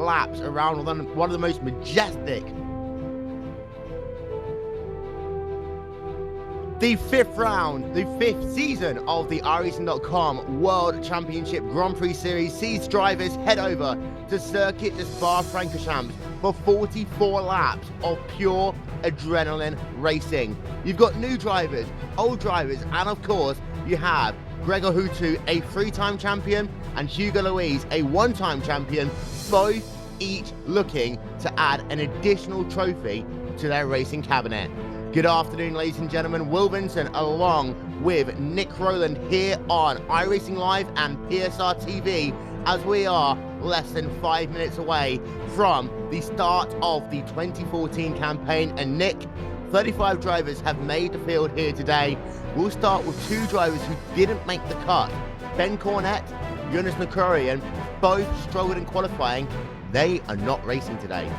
laps around one of the most majestic, the fifth season of the iRacing.com World Championship Grand Prix Series sees drivers head over to circuit the Spa-Francorchamps for 44 laps of pure adrenaline racing. You've got new drivers, old drivers, and of course, you have Gregor Hutu, a 3-time champion, and Hugo Luis, a 1-time champion, both each looking to add an additional trophy to their racing cabinet. Good afternoon, ladies and gentlemen. Will Vincent along with Nick Rowland here on iRacing Live and PSR TV as we are less than 5 minutes away from the start of the 2014 campaign. And Nick, 35 drivers have made the field here today. We'll start with 2 drivers who didn't make the cut. Ben Cornett, Jonas Nakurian, both struggled in qualifying. They are not racing today.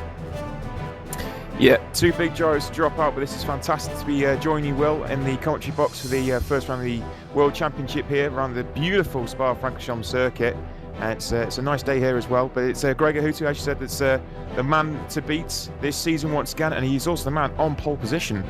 Yeah, 2 big drivers to drop out, but this is fantastic to be joining you, Will, in the commentary box for the first round of the World Championship here around the beautiful Spa-Francorchamps circuit. It's a nice day here as well, but it's Gregor Hutu, as you said, that's the man to beat this season once again, and he's also the man on pole position.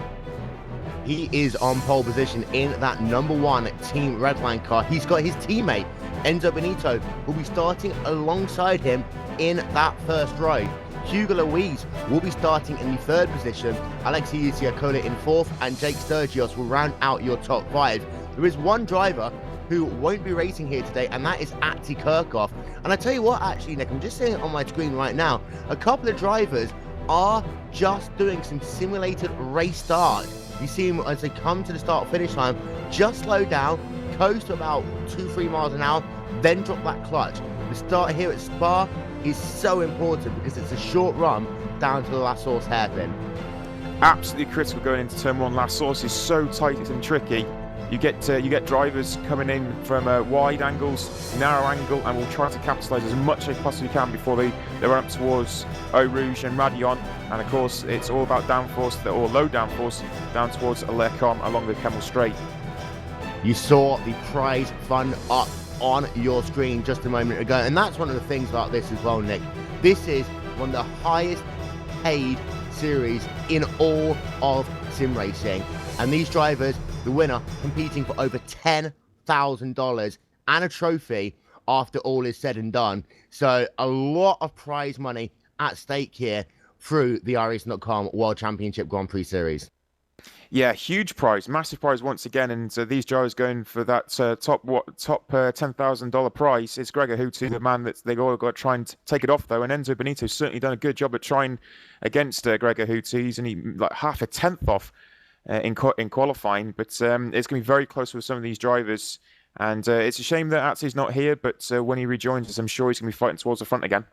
He is on pole position in that number 1 Team Redline car. He's got his teammate, Enzo Benito, who'll be starting alongside him in that first row. Hugo Luis will be starting in the 3rd position, Alexei Usiakola in 4th, and Jake Sturgios will round out your top 5. There is one driver who won't be racing here today, and that is Atsi Kirchhoff. And I tell you what, actually, Nick, I'm just seeing it on my screen right now. A couple of drivers are just doing some simulated race start. You see them as they come to the start-finish line, just slow down, coast to about 2-3 miles an hour, then drop that clutch. The start here at Spa is so important because it's a short run down to the last source hairpin. Absolutely critical going into turn 1. Last source is so tight and tricky. You get drivers coming in from wide angles, narrow angle, and will try to capitalise as much as they possibly can before they run up towards Eau Rouge and Radion. And of course, it's all about downforce, or low downforce, down towards Lecom along the Kemmel Straight. You saw the prize fund up on your screen just a moment ago, and that's one of the things about this as well, Nick. This is one of the highest paid series in all of sim racing, and these drivers, the winner, competing for over $10,000 and a trophy after all is said and done. So a lot of prize money at stake here through the iRacing.com World Championship Grand Prix Series. Yeah, huge prize, massive prize once again, and these drivers going for that top $10,000 prize. It's Gregor Hutu, the man that they all got to try and take it off though, and Enzo Benito's certainly done a good job at trying against Gregor Hutu. He's only like half a tenth off in qualifying, but it's going to be very close with some of these drivers, and it's a shame that Atzi's not here, but when he rejoins us, I'm sure he's going to be fighting towards the front again.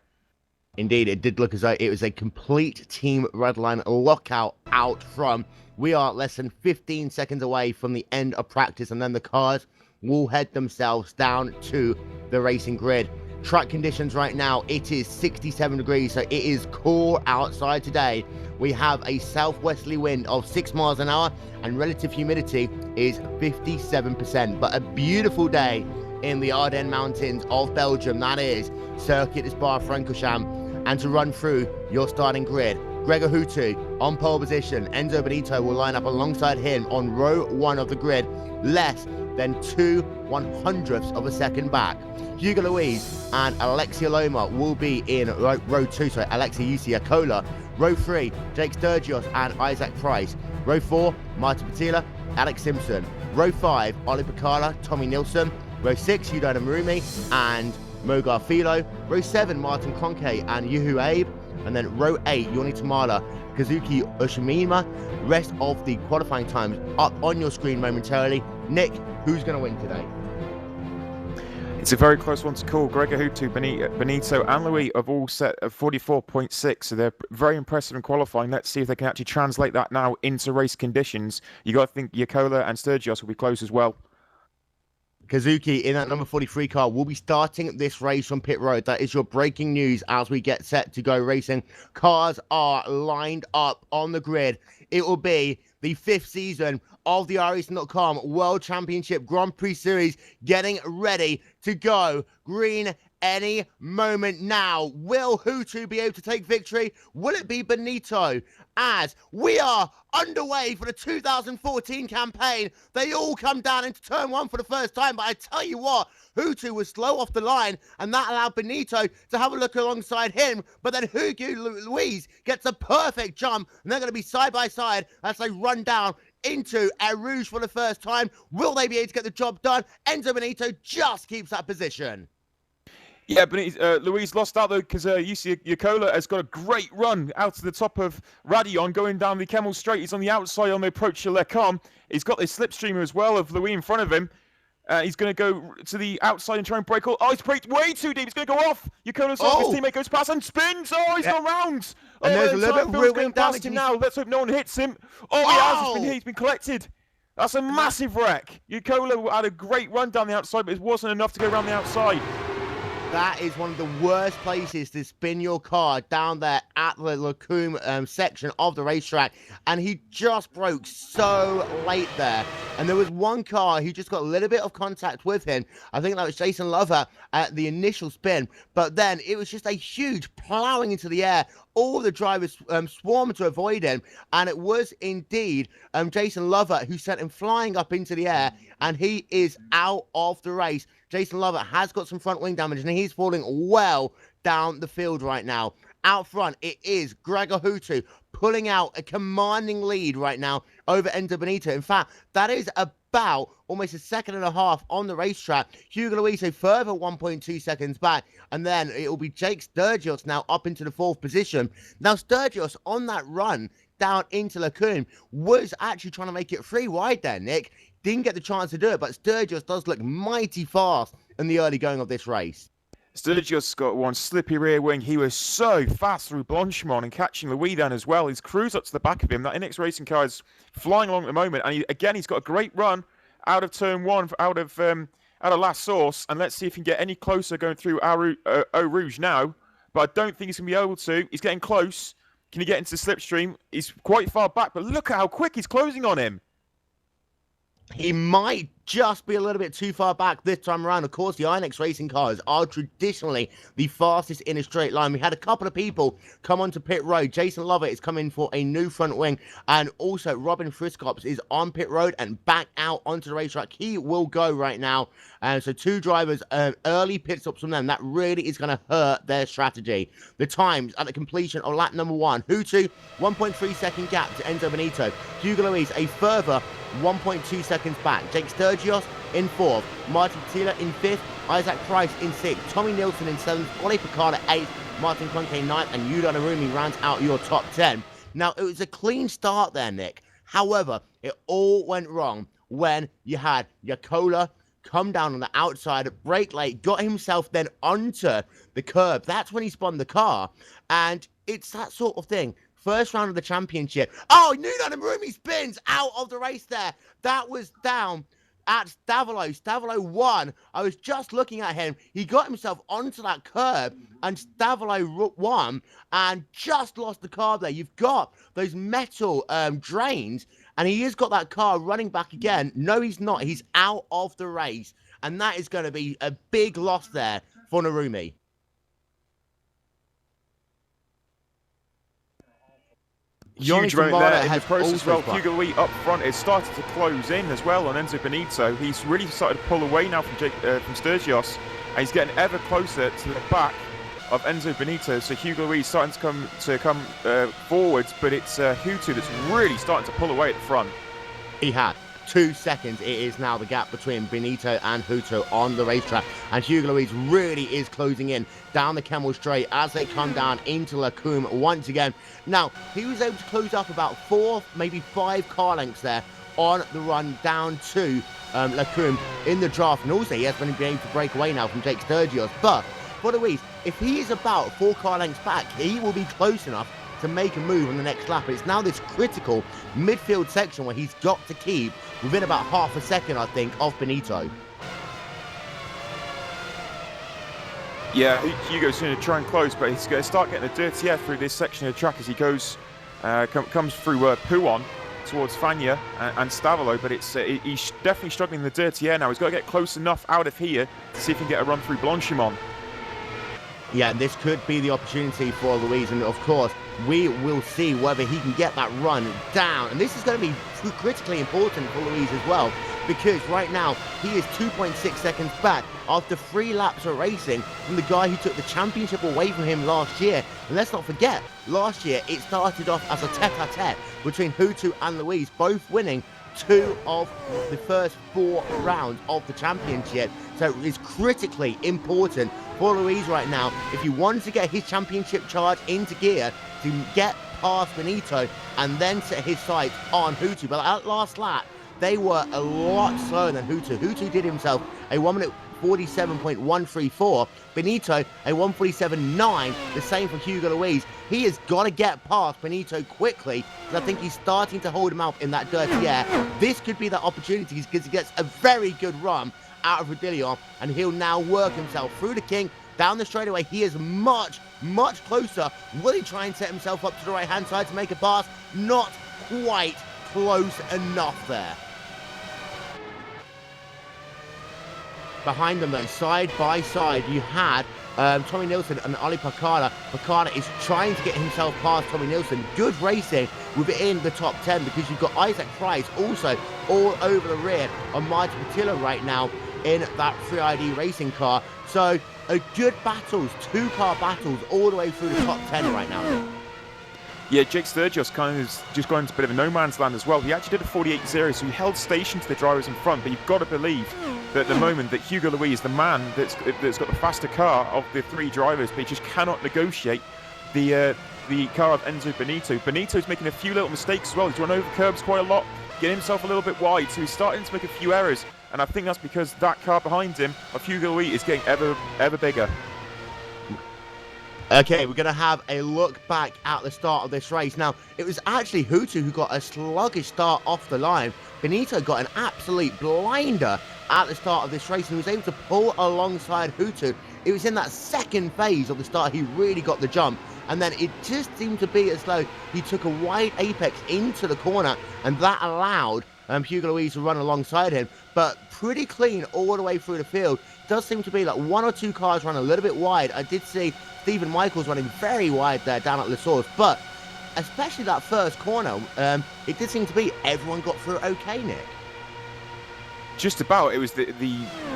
Indeed, it did look as though it was a complete Team Redline lockout out front. We are less than 15 seconds away from the end of practice, and then the cars will head themselves down to the racing grid. Track conditions right now, it is 67 degrees, so it is cool outside today. We have a southwesterly wind of 6 miles an hour, and relative humidity is 57%. But a beautiful day in the Ardennes Mountains of Belgium, that is circuit is Spa-Francorchamps. And to run through your starting grid, Gregor Hutu on pole position. Enzo Benito will line up alongside him on row 1 of the grid, less than 2/100ths of a second back. Hugo Luis and Alexia Loma will be in row 2, sorry, Alexia Usiakola. Row 3, Jake Sturgios and Isaac Price. Row 4, Martin Patila, Alex Simpson. Row 5, Oli Picala, Tommy Nilsson. Row 6, Yudan Marumi and Mogar Philo. Row 7, Martin Kronke and Yuhu Abe. And then row 8, Yoni Tamala, Kazuki Oshimima. Rest of the qualifying times up on your screen momentarily. Nick, who's going to win today? It's a very close one to call. Gregor Hutu, Benito and Louis have all set at 44.6, so they're very impressive in qualifying. Let's see if they can actually translate that now into race conditions. You got to think Yakola and Sturgios will be close as well. Kazuki in that number 43 car will be starting this race on pit road. That is your breaking news as we get set to go racing. Cars are lined up on the grid. It will be the 5th season of the iRacing.com World Championship Grand Prix Series getting ready to go. Green any moment now. Will Hutu be able to take victory? Will it be Benito? As we are underway for the 2014 campaign, they all come down into turn one for the first time, but I tell you what, Hutu was slow off the line, and that allowed Benito to have a look alongside him, but then Hugo Luis gets a perfect jump, and they're going to be side by side as they run down into Air Rouge for the first time. Will they be able to get the job done? Enzo Benito just keeps that position. Yeah, but Luis lost out though because UC Yakola has got a great run out to the top of Radion going down the Kemmel Straight. He's on the outside on the approach to Lecom. He's got this slipstreamer as well of Louis in front of him. He's going to go to the outside and try and break all. Oh, he's braked way too deep. He's going to go off. Yakola's off. His teammate goes past and spins. Oh, he's gone round. And there's a little bit of going past him now. Let's hope no one hits him. Oh, he has. He's been collected. That's a massive wreck. Yakola had a great run down the outside, but it wasn't enough to go around the outside. That is one of the worst places to spin your car, down there at the Lacombe section of the racetrack. And he just broke so late there. And there was one car who just got a little bit of contact with him. I think that was Jason Lover at the initial spin. But then it was just a huge plowing into the air. All the drivers swarmed to avoid him. And it was indeed Jason Lover who sent him flying up into the air. And he is out of the race. Jason Lover has got some front wing damage, and he's falling well down the field right now. Out front, it is Gregor Hutu pulling out a commanding lead right now over Enzo Benito. In fact, that is about almost a second and a half on the racetrack. Hugo Luis a further 1.2 seconds back, and then it will be Jake Sturgios now up into the fourth position. Now, Sturgios on that run down into Lacombe was actually trying to make it 3 wide there, Nick. Didn't get the chance to do it, but Sturgios does look mighty fast in the early going of this race. Sturgios got one slippy rear wing. He was so fast through Blanchimont and catching Louis then as well. His crew's up to the back of him. That NX Racing car is flying along at the moment. And he's got a great run out of turn one, out of last source. And let's see if he can get any closer going through Eau Rouge now. But I don't think he's going to be able to. He's getting close. Can he get into the slipstream? He's quite far back, but look at how quick he's closing on him. He might just be a little bit too far back this time around. Of course, the iNEX racing cars are traditionally the fastest in a straight line. We had a couple of people come onto pit road. Jason Lovett is coming for a new front wing, and also Robin Friskops is on pit road and back out onto the racetrack. He will go right now. And so 2 drivers, early pit stops from them. That really is going to hurt their strategy. The times at the completion of lap number 1. Hutu, 1.3 second gap to Enzo Benito. Hugo Luis, a further 1.2 seconds back. Jake Sturgios in 4th. Martin Tila in 5th. Isaac Price in 6th. Tommy Nilsson in 7th. Ollie Picard at 8th. Martin Clonke 9th. And Yuda Narumi rounds out your top 10. Now, it was a clean start there, Nick. However, it all went wrong when you had Yakola come down on the outside, brake late, got himself then onto the curb. That's when he spun the car. And it's that sort of thing. First round of the championship. Oh, Nuno Narumi spins out of the race there. That was down at Stavolo. Stavolo won. I was just looking at him. He got himself onto that curb, and Stavolo won and just lost the car there. You've got those metal drains, and he has got that car running back again. No, he's not. He's out of the race, and that is going to be a big loss there for Narumi. Huge run there in the process. Well, Hugo Louis up front is started to close in as well on Enzo Benito. He's really started to pull away now from Sturgios, and he's getting ever closer to the back of Enzo Benito. So Hugo Louis is starting to come forwards, but it's Hutu that's really starting to pull away at the front. He had 2 seconds. It is now the gap between Benito and Hutu on the racetrack, and Hugo Luis really is closing in down the Kemmel Straight as they come down into Lacombe once again. Now, he was able to close up about 4, maybe 5 car lengths there on the run down to Lacombe in the draft, and also he has been able to break away now from Jake Sturgios. But for Luis, if he is about 4 car lengths back, he will be close enough to make a move on the next lap. It's now this critical midfield section where he's got to keep within about half a second, I think, of Benito. Yeah, Hugo's going to try and close, but he's going to start getting the dirty air through this section of the track as he goes, comes through Pouon towards Fagna and Stavolo, but he's definitely struggling in the dirty air now. He's got to get close enough out of here to see if he can get a run through Blanchimont. Yeah, this could be the opportunity for Luis, and of course, we will see whether he can get that run down. And this is going to be critically important for Luis as well, because right now, he is 2.6 seconds back after 3 laps of racing from the guy who took the championship away from him last year. And let's not forget, last year, it started off as a tete-a-tete between Hutu and Luis, both winning 2 of the first 4 rounds of the championship. So it's critically important for Luis right now, if he wants to get his championship charge into gear, to get past Benito and then set his sights on Hutu. But at last lap, they were a lot slower than Hutu. Hutu did himself a 1 minute 47.134. Benito, a 147.9. The same for Hugo Luis. He has got to get past Benito quickly, because I think he's starting to hold him out in that dirty air. This could be the opportunity, because he gets a very good run out of Rodillo, and he'll now work himself through the king, down the straightaway. He is much, much closer. Will he try and set himself up to the right-hand side to make a pass? Not quite close enough there. Behind them then, side by side, you had Tommy Nilsson and Ali Picard. Picard is trying to get himself past Tommy Nilsson. Good racing within the top 10, because you've got Isaac Price also all over the rear on Martin Patillo right now in that 3ID racing car. So a good battles, 2-car battles all the way through the top 10 right now. Yeah, Jake Sturgis kind of just gone into a bit of a no man's land as well. He actually did a 48.0, so he held station to the drivers in front, but you've got to believe that at the moment that Hugo Luis is the man that's got the faster car of the 3 drivers, but he just cannot negotiate the car of Enzo Benito. Benito's making a few little mistakes as well. He's run over curbs quite a lot, getting himself a little bit wide, so he's starting to make a few errors, and I think that's because that car behind him of Hugo Luis is getting ever bigger. Okay, we're going to have a look back at the start of this race. Now, it was actually Hutu who got a sluggish start off the line. Benito got an absolute blinder at the start of this race and was able to pull alongside Hutu. It was in that second phase of the start he really got the jump. And then it just seemed to be as though he took a wide apex into the corner, and that allowed Hugo Luis to run alongside him. But pretty clean all the way through the field. Does seem to be like 1 or 2 cars run a little bit wide. I did see Stephen Michaels running very wide there down at La Source, but especially that first corner, it did seem to be everyone got through okay, Nick. Just about. It was the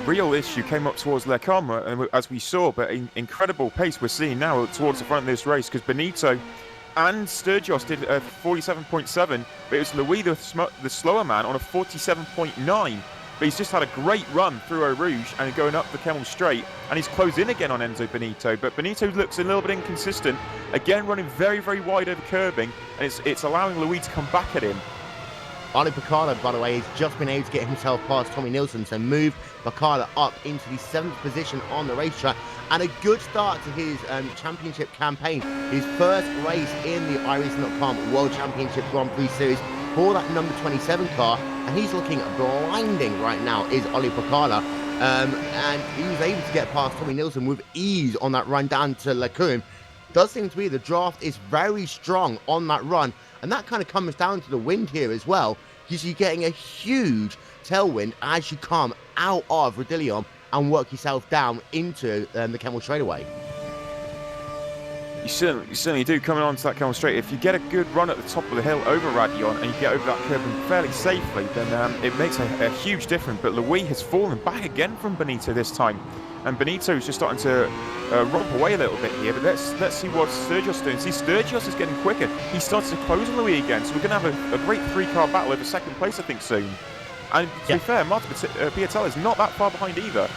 real issue came up towards Le Combe, as we saw, but incredible pace we're seeing now towards the front of this race, because Benito and Sturgis did a 47.7, but it was Louis, the slower man, on a 47.9. But he's just had a great run through Eau Rouge and going up the Kemmel Straight, and he's closed in again on Enzo Benito. But Benito looks a little bit inconsistent, again running very, very wide over curbing, and it's allowing Louis to come back at him. Ali Picardo, by the way, has just been able to get himself past Tommy Nilsson, so move Picardo up into the 7th position on the racetrack, and a good start to his championship campaign. His first race in the iRacing.com World Championship Grand Prix Series for that number 27 car, and he's looking blinding right now, is Ali Picardo. And he was able to get past Tommy Nilsson with ease on that run down to Le Combe. Does seem to be the draft is very strong on that run, and that kind of comes down to the wind here as well, because you're getting a huge tailwind as you come out of Rodillo and work yourself down into the Kemmel straightaway. You certainly do, coming on to that Kemmel Straight. If you get a good run at the top of the hill over Radion and you get over that curb fairly safely, then it makes a huge difference. But Louis has fallen back again from Benito this time, and Benito is just starting to romp away a little bit here. But let's see what Sturgis is doing. See, Sturgis is getting quicker. He starts to close on Louis again, so we're going to have a great 3-car battle over second place, I think, soon. And to be fair, Martin Piatella is not that far behind either.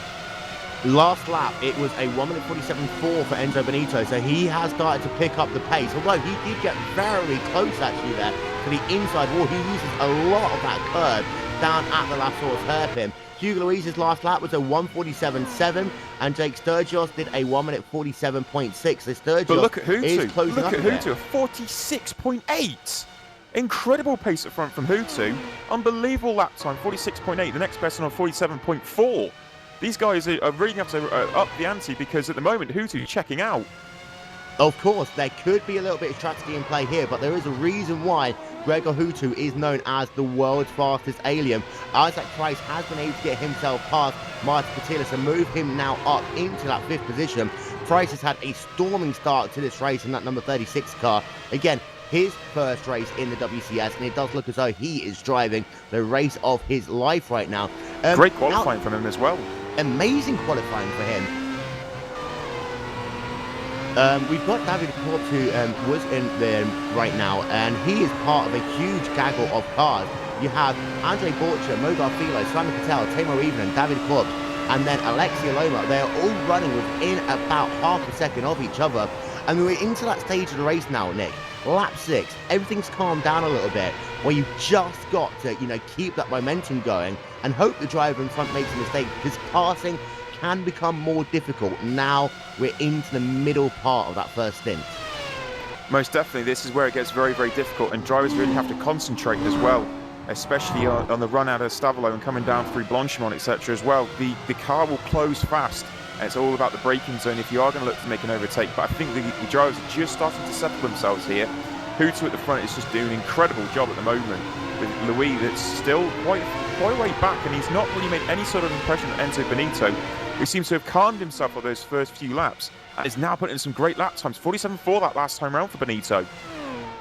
Last lap, it was a 1 minute 47.4 for Enzo Benito, so he has started to pick up the pace, although he did get very close actually there to the inside wall. He uses a lot of that curve down at the La Source hairpin. Hugo Luis's last lap was a 1:47.7, and Jake Sturgis did a 1 minute 47.6. So Sturgis but look at Hutu. is closing Look up at Hutu, a 46.8. Incredible pace up front from Hutu. Unbelievable lap time, 46.8. The next person on 47.4. These guys are really going to have to up the ante, because at the moment Hutu is checking out. Of course, there could be a little bit of strategy in play here, but there is a reason why Gregor Hutu is known as the world's fastest alien. Isaac Price has been able to get himself past Martin Patilis and move him now up into that 5th position. Price has had a storming start to this race in that number 36 car. Again, his first race in the WCS, and it does look as though he is driving the race of his life right now. Great qualifying from him as well. Amazing qualifying for him. We've got David Korb, who was in there right now, and he is part of a huge gaggle of cars. You have Andre Borcher, Mogar Filo, Simon Cattell, Timo Evening, David Korb, and then Alexia Loma. They're all running within about half a second of each other. And we're into that stage of the race now, Nick. Lap 6, everything's calmed down a little bit, where you've just got to, keep that momentum going and hope the driver in front makes a mistake, because passing can become more difficult now we're into the middle part of that first stint. Most definitely, this is where it gets very, very difficult, and drivers really have to concentrate as well, especially on the run out of Stavolo and coming down through Blanchimont, etc. as well. The car will close fast, and it's all about the braking zone if you are going to look to make an overtake. But I think the drivers are just starting to settle themselves here. Hutu at the front is just doing an incredible job at the moment, with Louis that's still quite a way back, and he's not really made any sort of impression on Enzo Benito, who seems to have calmed himself for those first few laps, and is now putting in some great lap times. 47.4 that last time round for Benito.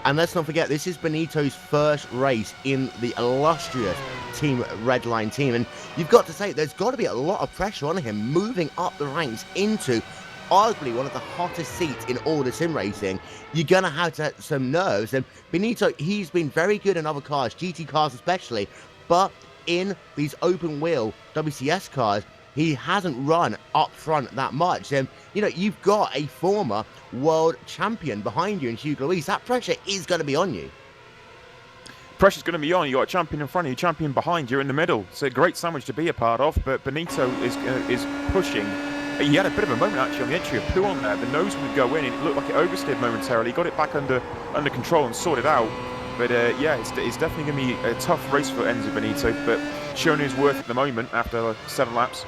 And let's not forget, this is Benito's first race in the illustrious Team Redline team. And you've got to say, there's got to be a lot of pressure on him moving up the ranks into arguably one of the hottest seats in all the sim racing. You're going to have some nerves. And Benito, he's been very good in other cars, GT cars especially, but in these open wheel WCS cars, he hasn't run up front that much. And, you've got a former world champion behind you in Hugo Luis. That pressure is going to be on you. Pressure's going to be on. You got a champion in front of you, champion behind you in the middle. It's a great sandwich to be a part of, but Benito is pushing. He had a bit of a moment actually on the entry of Poo on there. The nose would go in. It looked like it oversteered momentarily. He got it back under control and sorted out. But yeah, it's definitely going to be a tough race for Enzo Benito, but showing his worth at the moment after 7 laps.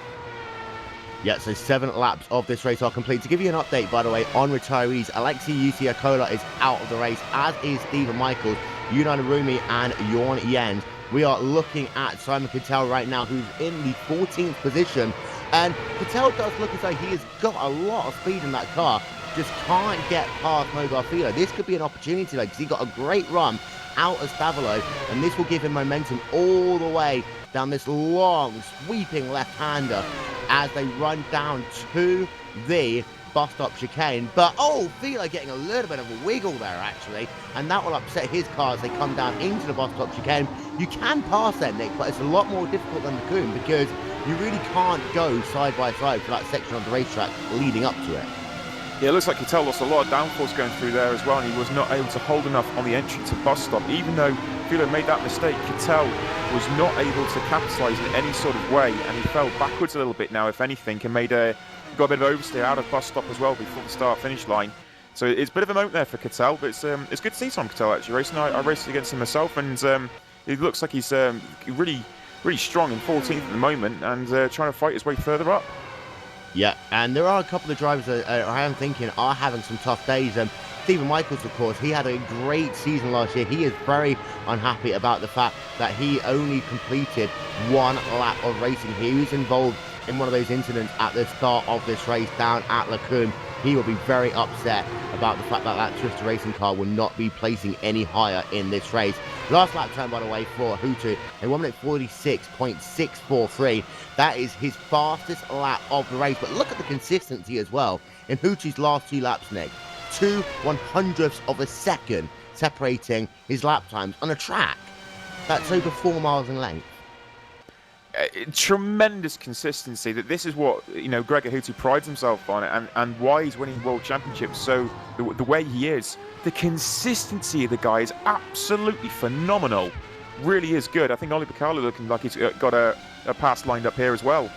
Yeah, so 7 laps of this race are complete. To give you an update, by the way, on retirees, Alexei Usiakola is out of the race, as is Stephen Michaels, Yunan Arumi, and Jorn Jens. We are looking at Simon Cattell right now, who's in the 14th position. And Cattell does look as though he has got a lot of speed in that car. Just can't get past Mogar Filo. This could be an opportunity, though, because he got a great run out of Stavolo, and this will give him momentum all the way down this long, sweeping left-hander as they run down to the bus stop chicane. But, Filo getting a little bit of a wiggle there, actually, and that will upset his car as they come down into the bus stop chicane. You can pass there, Nick, but it's a lot more difficult than the Coombe, because you really can't go side by side for that section of the racetrack leading up to it. Yeah, it looks like Cattell lost a lot of downforce going through there as well, and he was not able to hold enough on the entry to bus stop. Even though Filo made that mistake, Cattell was not able to capitalise in any sort of way, and he fell backwards a little bit now, if anything, and got a bit of oversteer out of bus stop as well before the start-finish line. So it's a bit of a moment there for Cattell, but it's good to see Simon Cattell actually racing. I raced against him myself, and it looks like he's really strong in 14th at the moment, and trying to fight his way further up. Yeah, and there are a couple of drivers that I am thinking are having some tough days. Stephen Michaels, of course, he had a great season last year. He is very unhappy about the fact that he only completed 1 lap of racing. He was involved in one of those incidents at the start of this race down at Lacombe. He will be very upset about the fact that that Twister racing car will not be placing any higher in this race. Last lap time, by the way, for Hutu, a 1 minute 46.643. That is his fastest lap of the race. But look at the consistency as well in Hutu's last 2 laps, Nick. 2/100ths of a second separating his lap times on a track that's over 4 miles in length. Tremendous consistency. That this is what Gregor Hutu prides himself on, and why he's winning world championships. So the way he is, the consistency of the guy is absolutely phenomenal. Really is good. I think Oli Bacala looking like he's got a pass lined up here as well.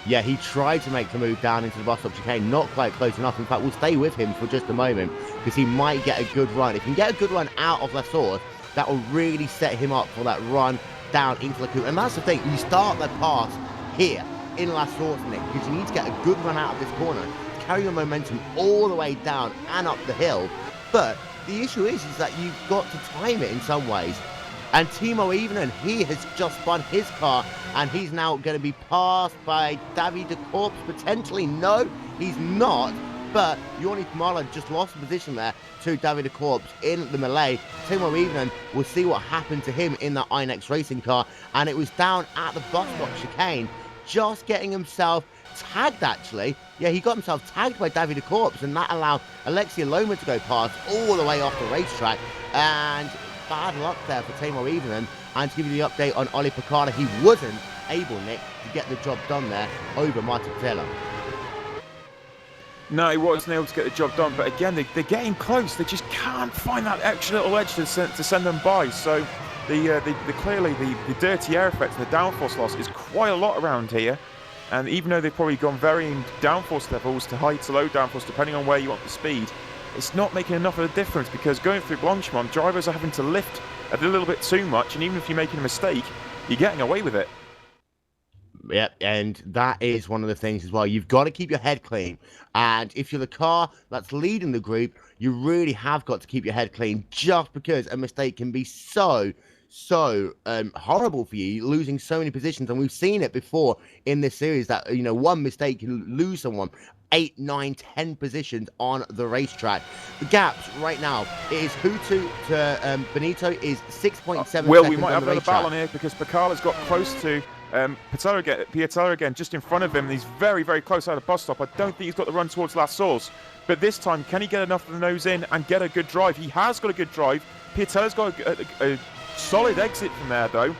Yeah, he tried to make the move down into the bus stop chicane, not quite close enough. In fact, we'll stay with him for just a moment, because he might get a good run. If he can get a good run out of La Source, that will really set him up for that run down into La Coupe. And that's the thing, you start that pass here in La Source, Nick, because you need to get a good run out of this corner to carry your momentum all the way down and up the hill. But the issue is that you've got to time it in some ways. And Timo Evening, he has just spun his car, and he's now going to be passed by David de Corps, potentially. No, he's not. but Jorni Pomala just lost the position there to Davide Korps in the melee. Timo Evening, we'll see what happened to him in that iRacing car, and it was down at the bus stop chicane, just getting himself tagged, actually. Yeah, he got himself tagged by Davide Korps, and that allowed Alexia Loma to go past all the way off the racetrack, and bad luck there for Timo Evening. And to give you the update on Ollie Picard, he wasn't able, Nick, to get the job done there over Martin Taylor. No, he wasn't able to get the job done, but again, they're getting close. They just can't find that extra little edge to send them by. So clearly the dirty air effect and the downforce loss is quite a lot around here. And even though they've probably gone varying downforce levels to high to low downforce, depending on where you want the speed, it's not making enough of a difference, because going through Blanchimont, drivers are having to lift a little bit too much, and even if you're making a mistake, you're getting away with it. Yep, and that is one of the things as well. You've got to keep your head clean. And if you're the car that's leading the group, you really have got to keep your head clean, just because a mistake can be so horrible for you, losing so many positions. And we've seen it before in this series that, you know, one mistake can lose someone 8, 9, 10 positions on the racetrack. The gaps right now, it is Hutu to Benito is 6.7 seconds. We might have another battle on here, because Picala's got close to Piatella again, just in front of him. He's very, very close out of the bus stop. I don't think he's got the run towards La Source, but this time, can he get enough of the nose in and get a good drive? He has got a good drive. Piatella's got a solid exit from there, though.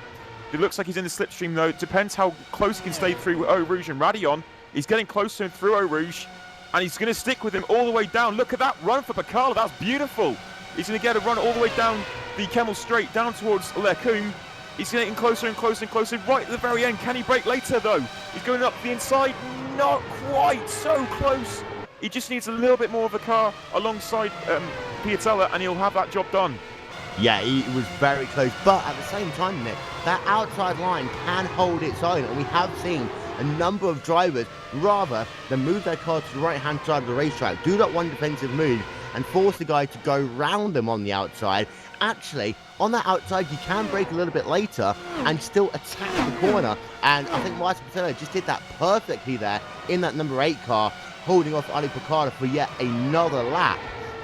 It looks like he's in the slipstream, though. It depends how close he can stay through Eau Rouge and Radion. He's getting close to him through Eau Rouge, and he's going to stick with him all the way down. Look at that run for Picala. That's beautiful. He's going to get a run all the way down the Kemmel Straight, down towards Lecombe. He's getting closer and closer and closer, right at the very end. Can he brake later, though? He's going up the inside. Not quite. So close. He just needs a little bit more of a car alongside Piatella, and he'll have that job done. Yeah, he was very close, but at the same time, Nick, that outside line can hold its own, and we have seen a number of drivers, rather than move their car to the right-hand side of the racetrack, do that one defensive move and force the guy to go round them on the outside. Actually, on that outside, you can brake a little bit later and still attack the corner, and I think Martin Patello just did that perfectly there in that number 8 car, holding off Ali Picard for yet another lap.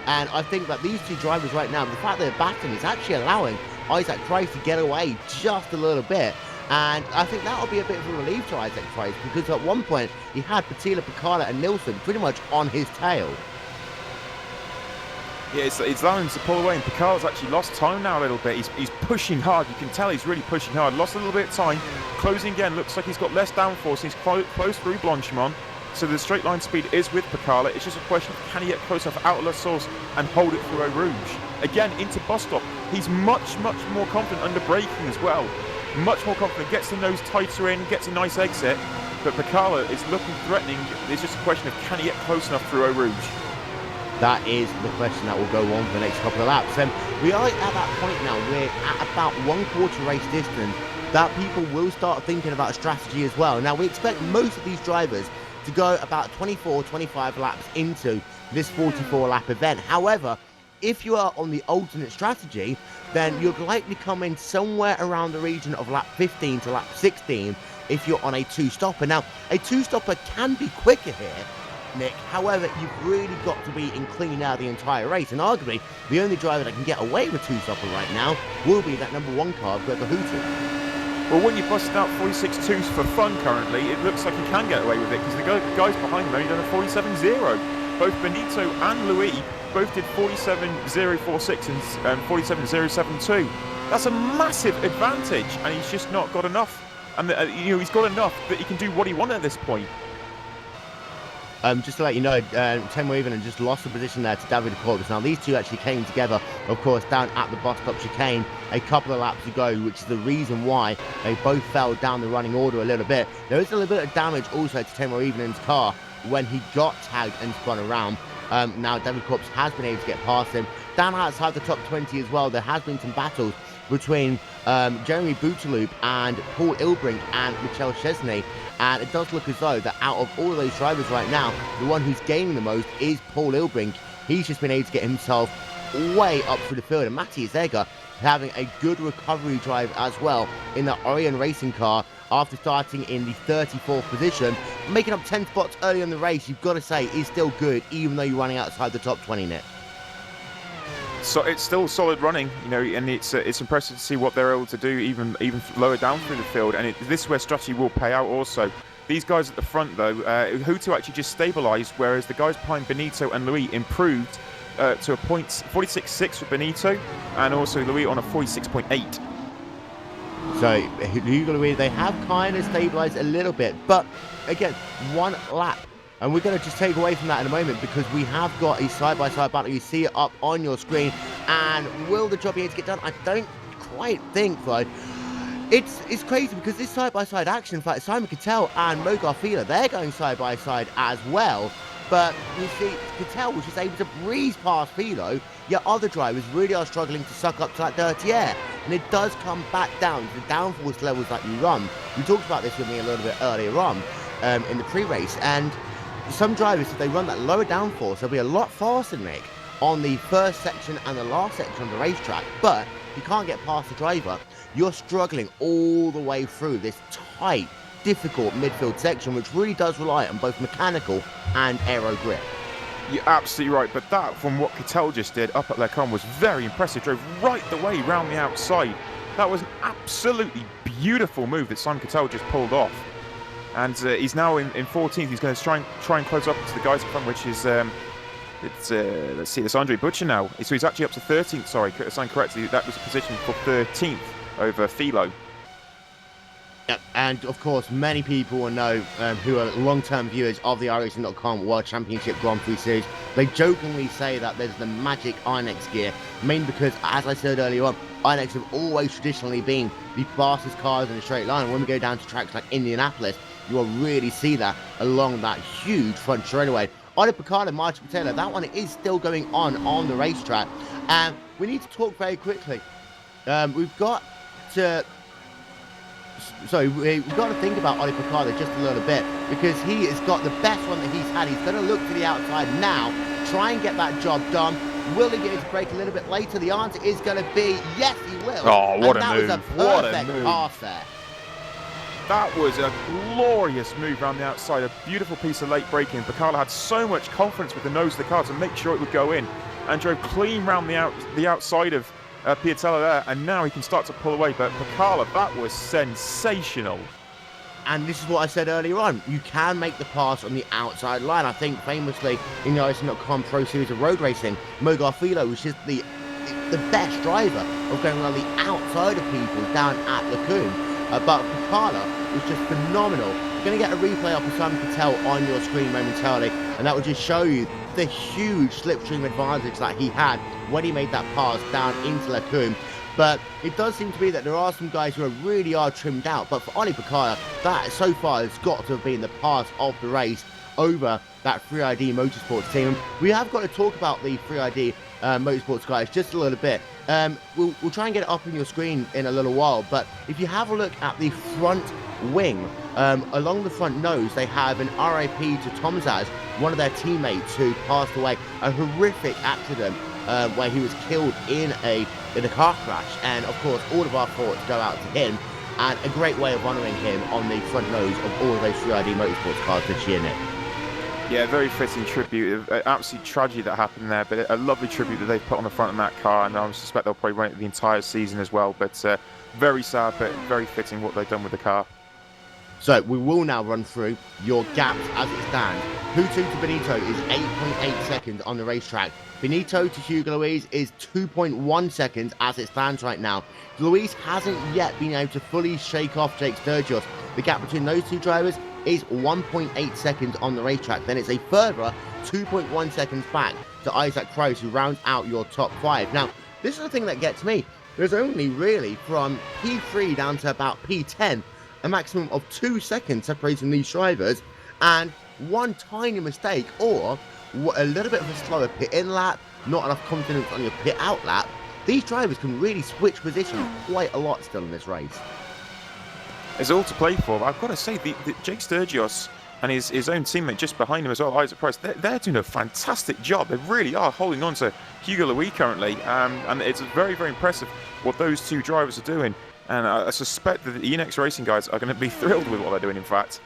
And I think that these two drivers right now, the fact they're battling is actually allowing Isaac Price to get away just a little bit. And I think that'll be a bit of a relief to Isaac Price, because at one point he had Patila, Picard and Nilsson pretty much on his tail. Yeah, it's allowing him to pull away, and Picard's actually lost time now a little bit. He's pushing hard. You can tell he's really pushing hard. Lost a little bit of time. Closing again. Looks like he's got less downforce. He's close through Blanchimont. So the straight line speed is with Picala. It's just a question of, can he get close enough out of La Source and hold it through Eau Rouge? Again, into bus stop. He's much, much more confident under braking as well. Much more confident. Gets the nose tighter in, gets a nice exit. But Picala is looking threatening. It's just a question of, can he get close enough through Eau Rouge? That is the question that will go on for the next couple of laps. And we are at that point now, we're at about 1/4 race distance, that people will start thinking about strategy as well. Now, we expect most of these drivers to go about 24, 25 laps into this 44-lap event. However, if you are on the alternate strategy, then you'll likely come in somewhere around the region of lap 15 to lap 16 if you're on a 2-stopper. Now, a 2-stopper can be quicker here, Nick. However, you've really got to be in clean air the entire race, and arguably the only driver that can get away with 2-stopper right now will be that number 1 car, Gregor Hooton. Well, when you're busting out 46.2s for fun currently, it looks like he can get away with it, because the guys behind him only done a 47.0. Both Benito and Louis both did 47.046 and 47.072. That's a massive advantage, and he's just not got enough. And he's got enough that he can do what he wants at this point. Just to let you know, Timo Evening just lost the position there to David Corbis. Now, these two actually came together, of course, down at the bus stop chicane a couple of laps ago, which is the reason why they both fell down the running order a little bit. There is a little bit of damage also to Timo Evening's car when he got tagged and spun around. Now, David Corbis has been able to get past him. Down outside the top 20 as well, there has been some battles between Jeremy Bouteloup and Paul Ilbrink and Michel Chesney. And it does look as though that out of all of those drivers right now, the one who's gaining the most is Paul Ilbrink. He's just been able to get himself way up through the field. And Matty Zega having a good recovery drive as well in the Orion racing car. after starting in the 34th position. Making up 10 spots early in the race, you've got to say, is still good, even though you're running outside the top 20, Nick. So it's still solid running, you know, and it's impressive to see what they're able to do even lower down through the field. And this is where strategy will pay out also. These guys at the front, though, Hutu actually just stabilised, whereas the guys behind Benito and Louis improved to a point 46.6 for Benito, and also Louis on a 46.8. So Hugo Louis, they have kind of stabilised a little bit, but again, one lap. And we're going to just take away from that in a moment, because we have got a side-by-side battle. You see it up on your screen. And will the job be able to get done? I don't quite think so. It's crazy, because this side-by-side action, in fact, Simon Cattell and Mogar Fila, they're going side-by-side as well. But you see, Cattell was just able to breeze past Filo, yet other drivers really are struggling to suck up to that dirty air. And it does come back down to the downforce levels that you run. We talked about this with me a little bit earlier on in the pre-race, and some drivers, if they run that lower downforce, they'll be a lot faster, Nick, on the first section and the last section of the racetrack. But you can't get past the driver. You're struggling all the way through this tight, difficult midfield section, which really does rely on both mechanical and aero grip. You're absolutely right, but that, from what Cattell just did up at Lecombe, was very impressive. Drove right the way round the outside. That was an absolutely beautiful move that Simon Cattell just pulled off. And he's now in 14th. He's going to try and close up to the guys in front, which is let's see, it's Andre Butcher now. So he's actually up to 13th. Sorry, signed correctly. That was a position for 13th over Filo. Yep, and of course, many people will know who are long-term viewers of the iRacing.com World Championship Grand Prix Series. They jokingly say that there's the magic iNex gear, mainly because, as I said earlier on, iNex have always traditionally been the fastest cars in a straight line. When we go down to tracks like Indianapolis, you will really see that along that huge front straightaway. Oli Picard and Martin Taylor, that one is still going on the racetrack. And we need to talk very quickly. We've got to think about Oli Picard just a little bit, because he has got the best one that he's had. He's going to look to the outside now, try and get that job done. Will he get his break a little bit later? The answer is going to be yes, he will. Oh, what a move. That was a perfect pass there. That was a glorious move around the outside, a beautiful piece of late braking. Bacala had so much confidence with the nose of the car to make sure it would go in, and drove clean round the outside of Piatella there, and now he can start to pull away. But Bacala, that was sensational. And this is what I said earlier on. You can make the pass on the outside line. I think famously in the iRacing.com Pro Series of Road Racing, Mogar Filo was just the best driver of going around the outside of people down at Lecombe. But Bacala was just phenomenal. You're going to get a replay of Simon Cattell on your screen momentarily, and that will just show you the huge slipstream advantage that he had when he made that pass down into Lecombe. But it does seem to be that there are some guys who really are trimmed out. But for Oli Picard, that so far has got to have been the pass of the race over that 3ID Motorsports team. And we have got to talk about the 3ID Motorsports guys just a little bit. We'll try and get it up on your screen in a little while. But if you have a look at the front wing, along the front nose, they have an RIP to Tom Zaz, one of their teammates who passed away. A horrific accident where he was killed in a car crash. And of course, all of our thoughts go out to him, and a great way of honouring him on the front nose of all of those 3ID Motorsports cars this year, Nick. Yeah, very fitting tribute. Absolute tragedy that happened there, but a lovely tribute that they've put on the front of that car, and I suspect they'll probably run it the entire season as well. But very sad, but very fitting what they've done with the car. So we will now run through your gaps as it stands. Hutu to Benito is 8.8 seconds on the racetrack. Benito to Hugo Luis is 2.1 seconds as it stands right now. Luis hasn't yet been able to fully shake off Jake Sturgis. The gap between those two drivers is 1.8 seconds on the racetrack. Then it's a further 2.1 seconds back to Isaac Krause, who rounds out your top 5. Now, this is the thing that gets me. There's only really from P3 down to about P10 a maximum of 2 seconds separating these drivers, and one tiny mistake or a little bit of a slower pit-in lap, not enough confidence on your pit-out lap, these drivers can really switch positions quite a lot still in this race. It's all to play for. I've got to say, the Jake Sturgis and his own teammate just behind him as well, Isaac Price, they're doing a fantastic job. They really are holding on to Hugo Louis currently, and it's very, very impressive what those two drivers are doing. And I suspect that the Enix Racing guys are going to be thrilled with what they're doing, in fact.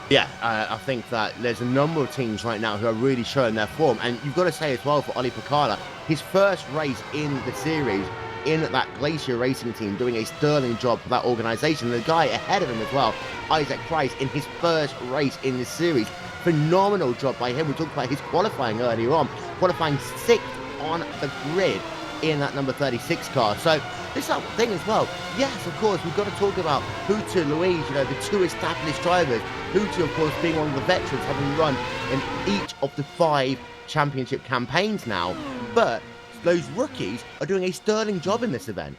Yeah, I think that there's a number of teams right now who are really showing their form. And you've got to say as well for Ollie Picard, his first race in the series, in that Glacier Racing team, doing a sterling job for that organisation. The guy ahead of him as well, Isaac Price, in his first race in this series. Phenomenal job by him. We talked about his qualifying earlier on, qualifying 6th on the grid in that number 36 car. So this is that thing as well. Yes, of course, we've got to talk about Hutu, Louise, you know, the two established drivers. Hutu, of course, being one of the veterans, having run in each of the 5 championship campaigns now. But those rookies are doing a sterling job in this event.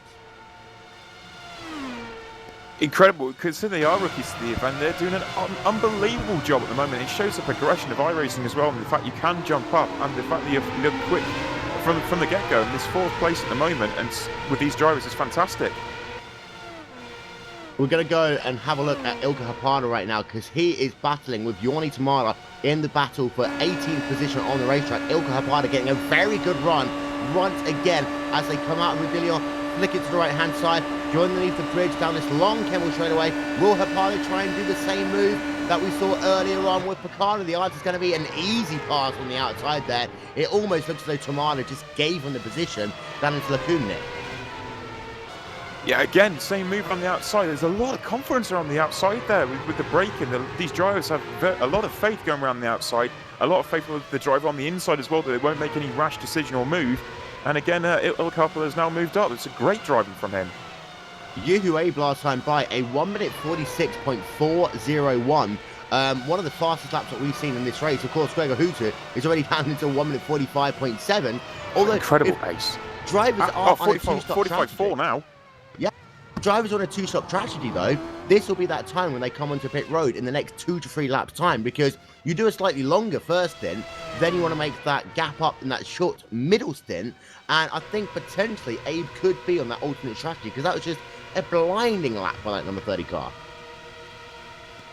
Incredible, because they are rookies to the event. They're doing an unbelievable job at the moment. It shows the progression of iRacing as well, and the fact you can jump up, and the fact that you're quick from the get-go. And this 4th place at the moment, and with these drivers, is fantastic. We're going to go and have a look at Ilka Hapana right now, because he is battling with Yorni Tamara in the battle for 18th position on the racetrack. Ilka Hapana getting a very good run once again as they come out of Rodillo, flick it to the right-hand side, go underneath the bridge down this long Kemmel straightaway. Will Hapana try and do the same move that we saw earlier on with Picard? The answer is going to be an easy pass on the outside there. It almost looks as though Tamara just gave him the position down into Lakumnik. Yeah, again, same move on the outside. There's a lot of confidence around the outside there with the braking. These drivers have a lot of faith going around the outside, a lot of faith with the driver on the inside as well, that they won't make any rash decision or move. And again, Ilka has now moved up. It's a great driving from him. Yuhu Abe last time by a 1 minute 46.401. One of the fastest laps that we've seen in this race. Of course, Gregor Hutu is already down into 1 minute 45.7. Although incredible pace. Drivers are on a 45.4 now. Yeah, drivers on a 2-stop strategy though. This will be that time when they come onto pit road in the next 2 to 3 laps time, because you do a slightly longer first stint, then you want to make that gap up in that short middle stint, and I think potentially Abe could be on that alternate strategy, because that was just a blinding lap by that number 30 car.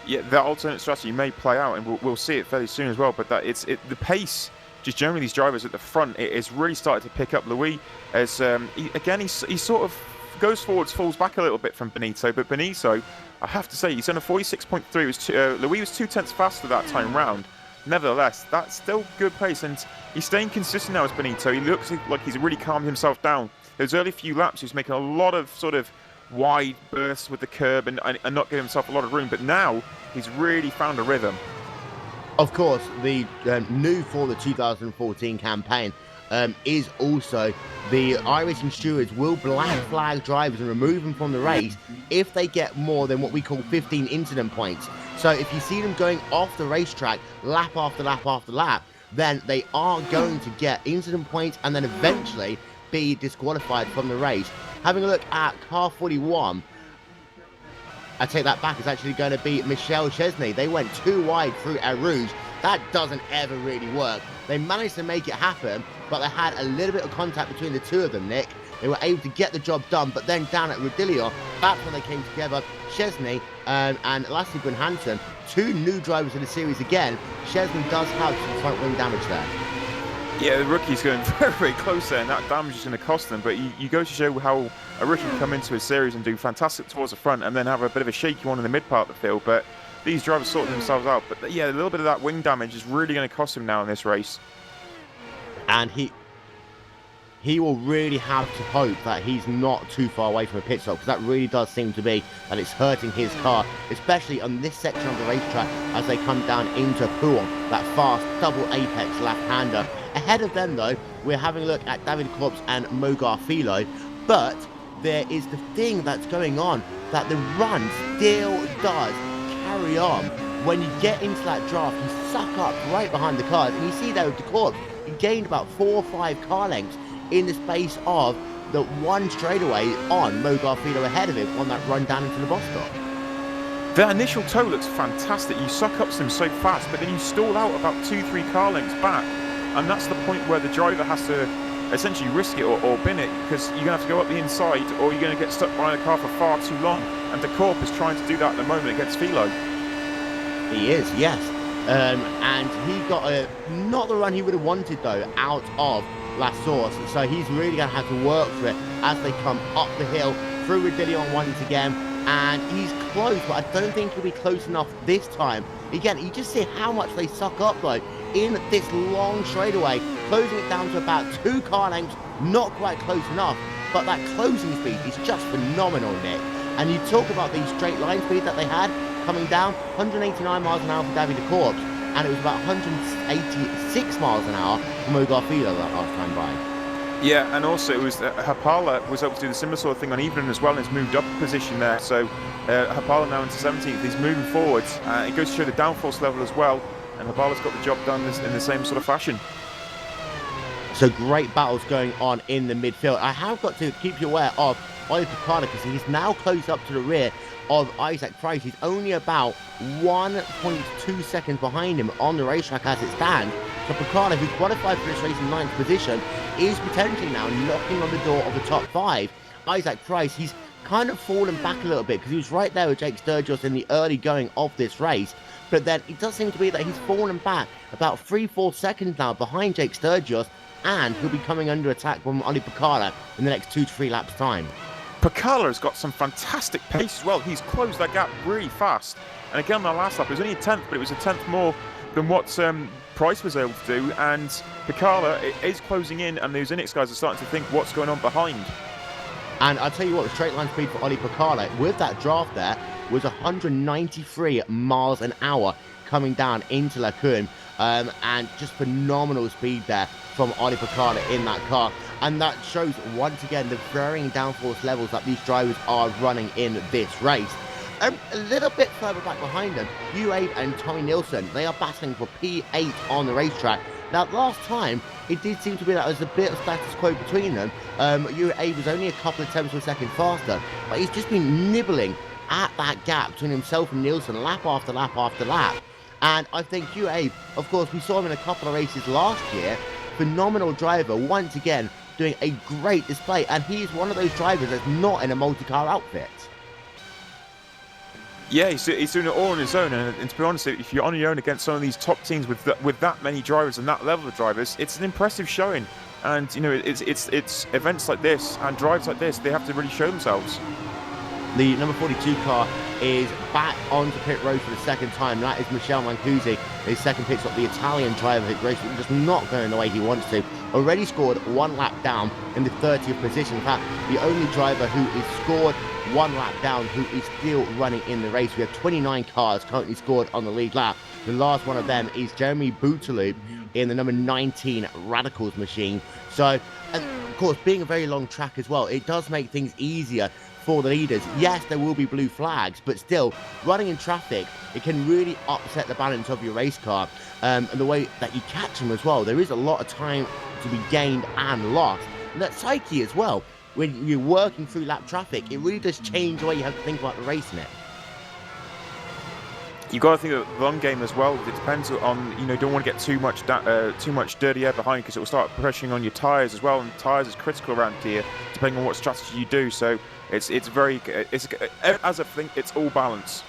Yeah, that alternate strategy may play out, and we'll see it fairly soon as well. But that the pace, just generally these drivers at the front, it is really started to pick up. Louis, as he sort of goes forwards, falls back a little bit from Benito, but Benito, I have to say, he's on a 46.3. Louis was 2/10 faster that time round. Nevertheless, that's still good pace, and he's staying consistent now as Benito. He looks like he's really calmed himself down. Those early few laps, he was making a lot of sort of wide bursts with the curb and not giving himself a lot of room, but now he's really found a rhythm. Of course, the new for the 2014 campaign is also the iRacing stewards will black flag drivers and remove them from the race if they get more than what we call 15 incident points. So if you see them going off the racetrack lap after lap after lap, then they are going to get incident points and then eventually be disqualified from the race. Having a look at car 41, I take that back, it's actually going to be Michelle Chesney. They went too wide through Eau Rouge. That doesn't ever really work. They managed to make it happen, but they had a little bit of contact between the two of them, Nick. They were able to get the job done, but then down at Rodillo, that's when they came together. Chesney and Lassie Brun Hansen, 2 new drivers in the series again. Chesney does have some front wing damage there. Yeah, the rookie's going very, very close there, and that damage is going to cost them. But you go to show how a rookie can come into a series and do fantastic towards the front and then have a bit of a shaky one in the mid part of the field. But these drivers sort themselves out. But yeah, a little bit of that wing damage is really going to cost him now in this race. And he will really have to hope that he's not too far away from a pit stop, because that really does seem to be that it's hurting his car, especially on this section of the racetrack as they come down into Pool, that fast double apex left-hander. Ahead of them, though, we're having a look at David Korbs and Mogar Philo, but there is the thing that's going on, that the run still does carry on. When you get into that draft, you suck up right behind the cars, and you see there with the Korbs, he gained about 4 or 5 car lengths in the space of the one straightaway on Mogar Philo ahead of him on that run down into the box stop. That initial toe looks fantastic. You suck up them so fast, but then you stall out about 2-3 car lengths back. And that's the point where the driver has to essentially risk it or bin it, because you're going to have to go up the inside or you're going to get stuck behind a car for far too long. And De Korp is trying to do that at the moment against Philo. He is, yes. And he got not the run he would have wanted, though, out of La Source. So he's really going to have to work for it as they come up the hill through with Dillion once again, and he's close, but I don't think he'll be close enough this time. Again, you just see how much they suck up, though, in this long straightaway, closing it down to about 2 car lengths, not quite close enough, but that closing speed is just phenomenal, Nick. And you talk about the straight line speed that they had coming down, 189 miles an hour for Davide Corps, and it was about 186 miles an hour for Mo Garfido that last time by. Yeah, and also it was Hapala was able to do the similar sort of thing on Evelyn as well, and has moved up a position there. So Hapala now into 17th. He's moving forwards. It goes to show the downforce level as well, and Hapala's got the job done in the same sort of fashion. So great battles going on in the midfield. I have got to keep you aware of Oli Picard because he's now close up to the rear of Isaac Price. He's only about 1.2 seconds behind him on the racetrack as it stands. So Picard, who qualified for this race in 9th position, is potentially now knocking on the door of the top 5. Isaac Price, he's kind of fallen back a little bit because he was right there with Jake Sturgis in the early going of this race. But then it does seem to be that he's fallen back about 3-4 seconds now behind Jake Sturgis, and he'll be coming under attack from Oli Picard in the next 2 to 3 laps time. Picard has got some fantastic pace as well. He's closed that gap really fast. And again, on the last lap, it was only a 10th, but it was a 10th more than what Price was able to do. And Picard is closing in, and those Inex guys are starting to think what's going on behind. And I'll tell you what, the straight line speed for Oli Picard with that draft there was 193 miles an hour coming down into Lacune. And just phenomenal speed there from Oli Picard in that car. And that shows once again the varying downforce levels that these drivers are running in this race. A little bit further back behind them, Uabe and Tommy Nilsson, they are battling for P8 on the racetrack. Now, last time, it did seem to be that there was a bit of status quo between them. Uabe was only a couple of tenths of a second faster, but he's just been nibbling at that gap between himself and Nilsson lap after lap after lap. And I think Uabe, of course, we saw him in a couple of races last year. Phenomenal driver, once again, doing a great display. And he's one of those drivers that's not in a multi-car outfit. Yeah, he's doing it all on his own. And to be honest, if you're on your own against some of these top teams with that many drivers and that level of drivers, it's an impressive showing. And, you know, it's events like this and drives like this, they have to really show themselves. The number 42 car is back onto pit road for the second time. That is Michele Mancusi. His second pit stop, the Italian driver, who race just not going the way he wants to. Already scored 1 lap down in the 30th position. In fact, the only driver who is scored 1 lap down who is still running in the race. We have 29 cars currently scored on the lead lap. The last one of them is Jeremy Bouteloup in the number 19 Radicals machine. So, and of course, being a very long track as well, it does make things easier for the leaders. Yes, there will be blue flags, but still, running in traffic, it can really upset the balance of your race car. And the way that you catch them as well, there is a lot of time to be gained and lost. And that psyche as well, when you're working through lap traffic, it really does change the way you have to think about the race in it. You've got to think of the long game as well. It depends on, you know, don't want to get too much dirty air behind, because it will start pressuring on your tyres as well, and tyres is critical around here, depending on what strategy you do. So it's as I think it's all balance.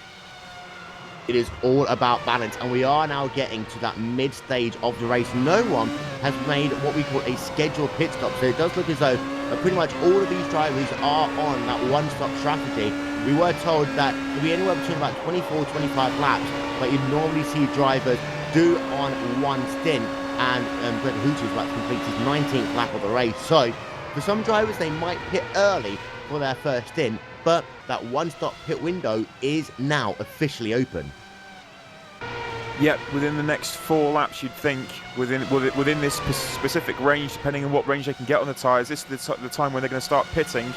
It is all about balance, and we are now getting to that mid-stage of the race. No one has made what we call a scheduled pit stop, so it does look as though pretty much all of these drivers are on that one-stop strategy. We were told that it'll be anywhere between about 24-25 laps, but you'd normally see drivers do on one stint, and Greg Hootie is about to complete his 19th lap of the race. So for some drivers, they might pit early for their first stint, but that one-stop pit window is now officially open. Yep, within the next 4 laps, you'd think, within this specific range, depending on what range they can get on the tyres, this is the time when they're going to start pitting.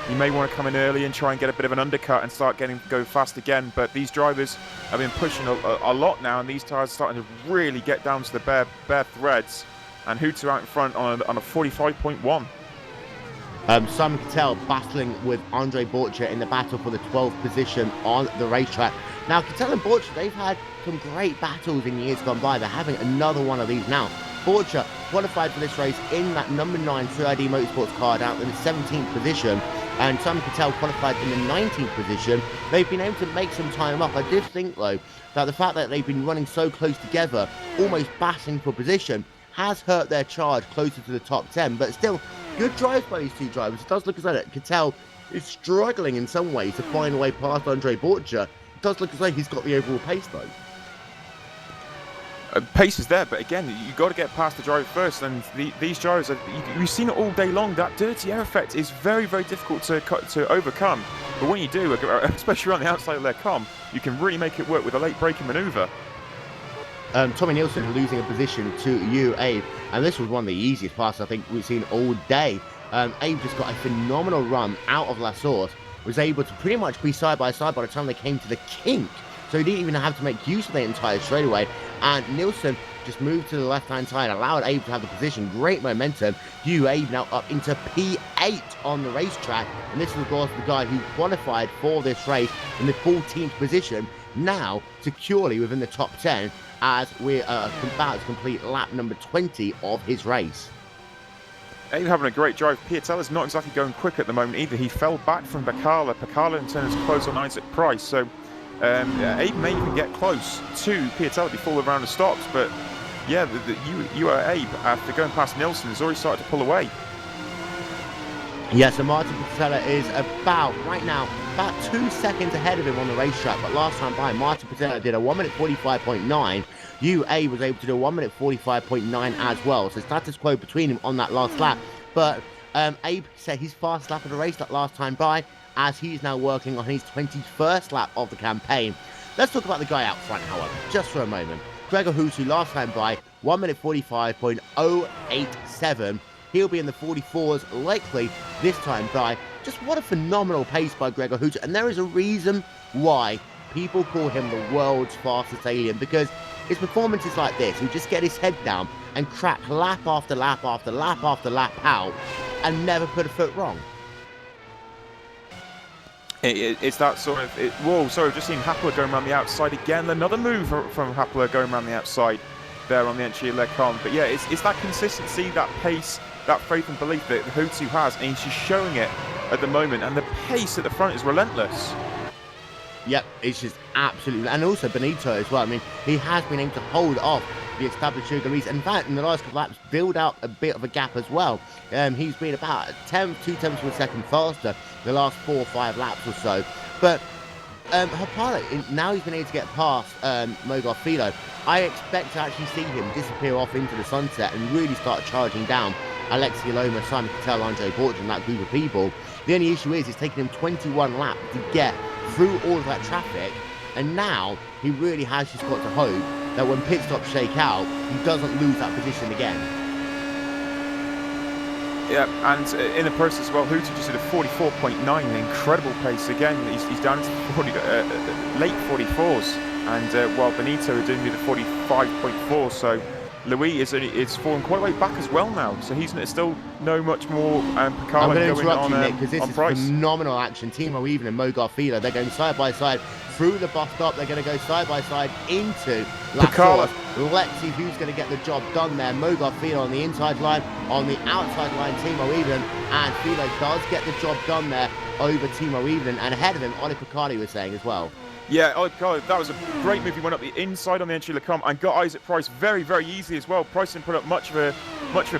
You may want to come in early and try and get a bit of an undercut and start go fast again. But these drivers have been pushing a lot now, and these tyres are starting to really get down to the bare threads. And Hooter out in front on a 45.1. Simon Cattell battling with Andre Borcher in the battle for the 12th position on the racetrack. Now, Cattell and Borcher, they've had some great battles in years gone by. They're having another one of these now. Borcher qualified for this race in that number 9 3ID Motorsports car down in the 17th position, and Simon Cattell qualified in the 19th position. They've been able to make some time up. I just think, though, that the fact that they've been running so close together, almost battling for position, has hurt their charge closer to the top 10, but still, good drives by these two drivers. It does look as though Cattell is struggling in some ways to find a way past Andre Borgia. It does look as though he's got the overall pace, though. Pace is there, but again, you've got to get past the gyro first, and these gyros, we've seen it all day long. That dirty air effect is very, very difficult to overcome. But when you do, especially around the outside of their com, you can really make it work with a late braking manoeuvre. Tommy Nielsen losing a position to you, Abe, and this was one of the easiest passes I think we've seen all day. Abe just got a phenomenal run out of La Source, was able to pretty much be side by side by the time they came to the kink. So he didn't even have to make use of the entire straightaway. And Nielsen just moved to the left-hand side, allowed Abe to have the position. Great momentum. You, Abe, now up into P8 on the racetrack. And this is, of course, the guy who qualified for this race in the 14th position, now securely within the top 10 as we're about to complete lap number 20 of his race. Abe having a great drive. Piatella's not exactly going quick at the moment either. He fell back from Bacala. Bacala in turn is close on Isaac Price. So Abe may even get close to Piatella before the round of stops, but yeah, you are Abe, after going past Nielsen, has already started to pull away. Yeah, so Martin Piatella is right now, about 2 seconds ahead of him on the racetrack, but last time by, Martin Piatella did a 1 minute 45.9. Abe was able to do a 1 minute 45.9 as well, so status quo between him on that last lap. But Abe set his fastest lap of the race that last time by, as he's now working on his 21st lap of the campaign. Let's talk about the guy out front, however, just for a moment. Gregor Husu, last time by, 1 minute 45.087. He'll be in the 44s likely this time by. Just what a phenomenal pace by Gregor Husu, and there is a reason why people call him the world's fastest alien, because his performances like this, he just get his head down and crack lap after lap after lap after lap out and never put a foot wrong. It's that sort of... whoa, sorry, I've just seen Happler going around the outside again. Another move from Happler going around the outside there on the entry leg con. But yeah, it's that consistency, that pace, that faith and belief that Hutu has, and he's just showing it at the moment. And the pace at the front is relentless. Yep, it's just absolutely... And also Benito as well. I mean, he has been able to hold off the established Sugarese. In fact, in the last couple of laps, build out a bit of a gap as well. He's been about 2 tenths of a second faster the last 4 or 5 laps or so. But Hapala, now he's been able to get past Mogar Philo. I expect to actually see him disappear off into the sunset and really start charging down Alexi Loma, Simon Cattell, Andre Borgia, and that group of people. The only issue is it's taking him 21 laps to get through all of that traffic, and now he really has just got to hope that when pit stops shake out, he doesn't lose that position again. Yeah, and in the process as well, Hutu just did a 44.9, an incredible pace again. He's down to late 44s, and while Benito are doing the 45.4, so Louis is falling quite a way back as well now, so he's still no much more Picard going interrupt on you, Nick, because this is Price. Phenomenal action. Timo Even and Mogar Philo, they're going side by side through the bus stop. They're going to go side by side into La Source. Let's see who's going to get the job done there. Mogar Philo on the inside line, on the outside line, Timo Even, and Philo does get the job done there over Timo Even, and ahead of him, Oli Picardi was saying as well. Yeah, that was a great move. He went up the inside on the entry Lecom and got Isaac Price very, very easily as well. Price didn't put up much of a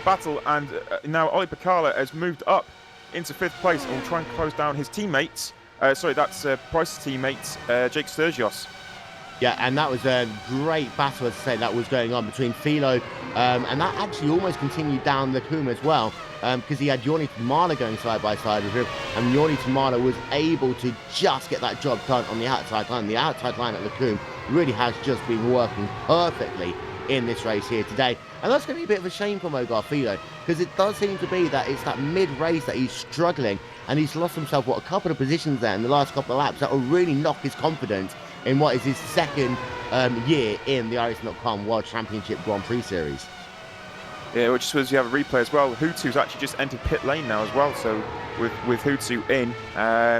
battle, and now Oli Picala has moved up into 5th place and will try and close down his teammates. Sorry, that's Price's teammates, Jake Sturgios. Yeah, and that was a great battle, as I say, that was going on between Philo, and that actually almost continued down the Kuma as well, because he had Yorni Tamala going side by side with him, and Yorni Tamala was able to just get that job done on the outside line. The outside line at Lacombe really has just been working perfectly in this race here today. And that's going to be a bit of a shame for Mogar Philo, because it does seem to be that it's that mid-race that he's struggling, and he's lost himself, a couple of positions there in the last couple of laps that will really knock his confidence in what is his second year in the iRacing.com World Championship Grand Prix Series. Yeah, which suppose you have a replay as well. Hutu's actually just entered pit lane now as well, so with Hutu in,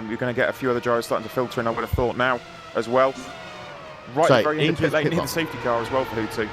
you're going to get a few other drivers starting to filter in, I would have thought now as well. Right, so very into pit lane, near the safety car as well for Hutu.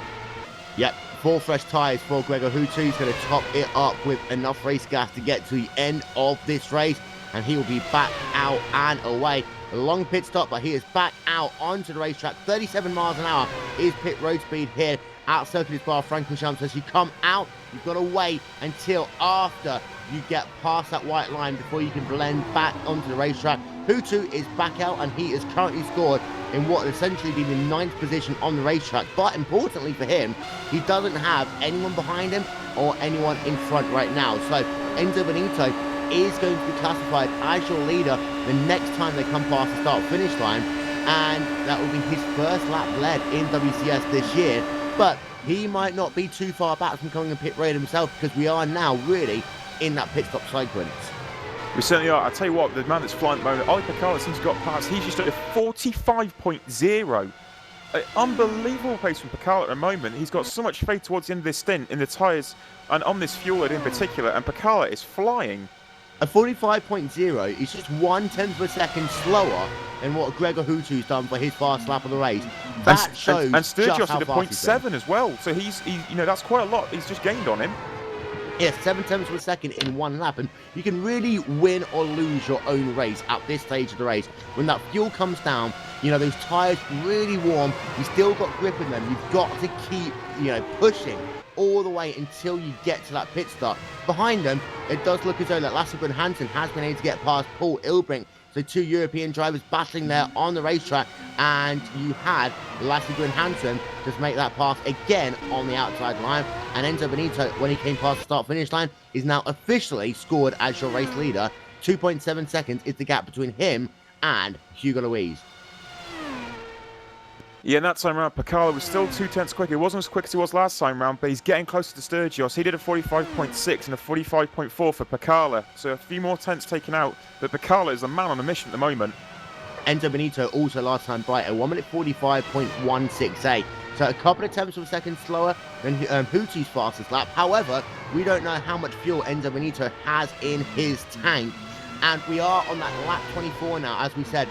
Yep, 4 fresh tyres for Gregor Hutu. He's going to top it up with enough race gas to get to the end of this race, and he will be back out and away. A long pit stop, but he is back out onto the racetrack. 37 miles an hour is pit road speed here out-circuited Spa-Francorchamps. As you come out, you've got to wait until after you get past that white line before you can blend back onto the racetrack. Hutu is back out, and he is currently scored in what would essentially be the 9th position on the racetrack. But importantly for him, he doesn't have anyone behind him or anyone in front right now. So Enzo Benito is going to be classified as your leader the next time they come past the start-finish line, and that will be his first lap led in WCS this year. But he might not be too far back from coming in pit road himself, because we are now really in that pit stop sequence. We certainly are. I tell you what, the man that's flying at the moment, Ali Picard, since he got past, he's just at a 45.0. Unbelievable pace from Picard at the moment. He's got so much faith towards the end of this stint in the tyres and on this fuel load in particular, and Picard is flying. A 45.0 is just 1/10 of a second slower than what Gregor Hutu's done for his fast lap of the race. That shows and Sturgis just how at a fast he's been. 0.7 as well. So he's you know, that's quite a lot. He's just gained on him. Yes, 7/10 of a second in one lap, and you can really win or lose your own race at this stage of the race. When that fuel comes down, you know, those tyres really warm, you still got grip in them, you've got to keep, you know, pushing all the way until you get to that pit stop. Behind them, it does look as though that Lasse and Hansen has been able to get past Paul Ilbrink. So 2 European drivers battling there on the racetrack, and you had Lasse and Hansen just make that pass again on the outside line. And Enzo Benito, when he came past the start-finish line, is now officially scored as your race leader. 2.7 seconds is the gap between him and Hugo Luis. Yeah, and that time round, Picard was still 2/10 quicker. He wasn't as quick as he was last time round, but he's getting closer to Sturgis. He did a 45.6 and a 45.4 for Picard. So a few more tenths taken out, but Picard is the man on a mission at the moment. Enzo Benito also last time by a 1 minute 45.168. So a couple of tenths of a second slower than Hutu's fastest lap. However, we don't know how much fuel Enzo Benito has in his tank. And we are on that lap 24 now, as we said.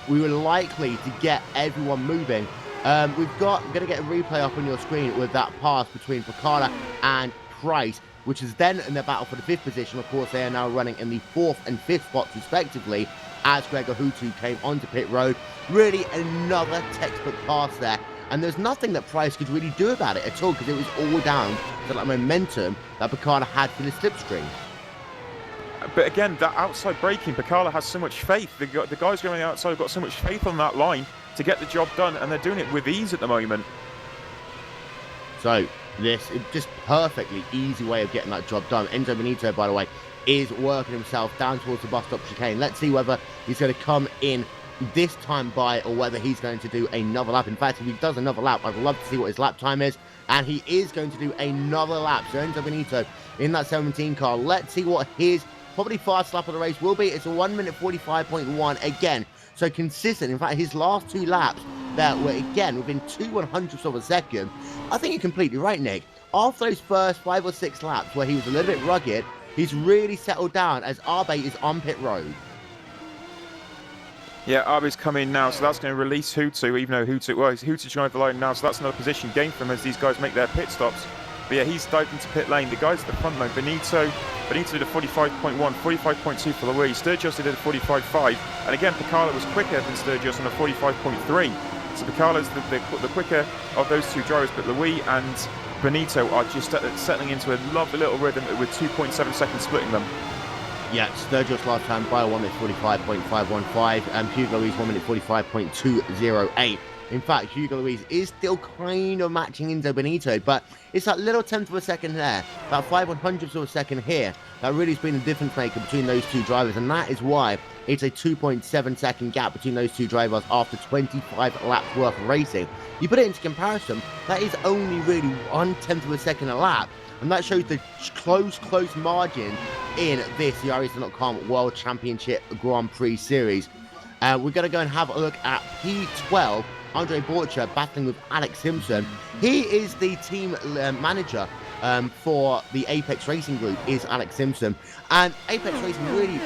We were likely to get everyone moving. I'm going to get a replay up on your screen with that pass between Picard and Price, which is then in the battle for the 5th position. Of course, they are now running in the 4th and 5th spots respectively, as Gregor Hutu came onto pit road. Really another textbook pass there, and there's nothing that Price could really do about it at all, because it was all down to that momentum that Picard had for the slipstream. But again, that outside braking, Picard has so much faith. The guys going on the outside have got so much faith on that line to get the job done, and they're doing it with ease at the moment. So this is just perfectly easy way of getting that job done. Enzo Benito, by the way, is working himself down towards the bus stop chicane. Let's see whether he's going to come in this time by, or whether he's going to do another lap. In fact, if he does another lap, I'd love to see what his lap time is. And he is going to do another lap. So Enzo Benito in that 17 car. Let's see what his probably fast lap of the race will be. It's a 1 minute 45.1 again. So consistent. In fact, his last 2 laps that were again within 2/100ths of a second. I think you're completely right, Nick. After those first 5 or 6 laps where he was a little bit rugged, he's really settled down as Arbe is on pit road. Yeah, Arbe's come in now, so that's going to release Hutu, even though Hutu's going over the line now, so that's another position gain for him as these guys make their pit stops. But yeah, he's dived into pit lane. The guys at the front line, Benito did a 45.1, 45.2 for Luis. Sturgis did a 45.5, and again, Picard was quicker than Sturgis on a 45.3. So Picard is the quicker of those 2 drivers, but Luis and Benito are just settling into a lovely little rhythm with 2.7 seconds splitting them. Yeah, Sturgis last time by 1 minute 45.515, and Hugo Luis 1 minute 45.208. In fact, Hugo Luis is still kind of matching Enzo Benito, but it's that little 10th of a second there, that 5/100ths of a second here, that really has been the difference maker between those 2 drivers, and that is why it's a 2.7 second gap between those 2 drivers after 25 laps worth of racing. You put it into comparison, that is only really 1/10 of a second a lap, and that shows the close margin in this iRacing.com World Championship Grand Prix Series. We're going to go and have a look at P12. Andre Borcher battling with Alex Simpson. He is the team manager for the Apex Racing Group, is Alex Simpson. And Apex Racing really,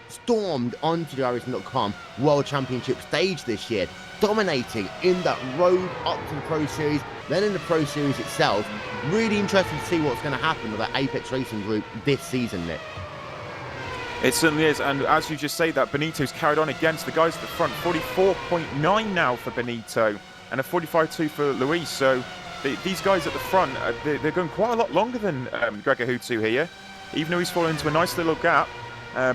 stormed onto the iRacing.com World Championship stage this year, dominating in that road up to the Pro Series, then in the Pro Series itself. Really interesting to see what's going to happen with that Apex Racing Group this season, Nick. It certainly is, and as you just say that, Benito's carried on against the guys at the front. 44.9 now for Benito, and a 45.2 for Luis. So these guys at the front, they're going quite a lot longer than Gregor Hutu here, even though he's fallen into a nice little gap.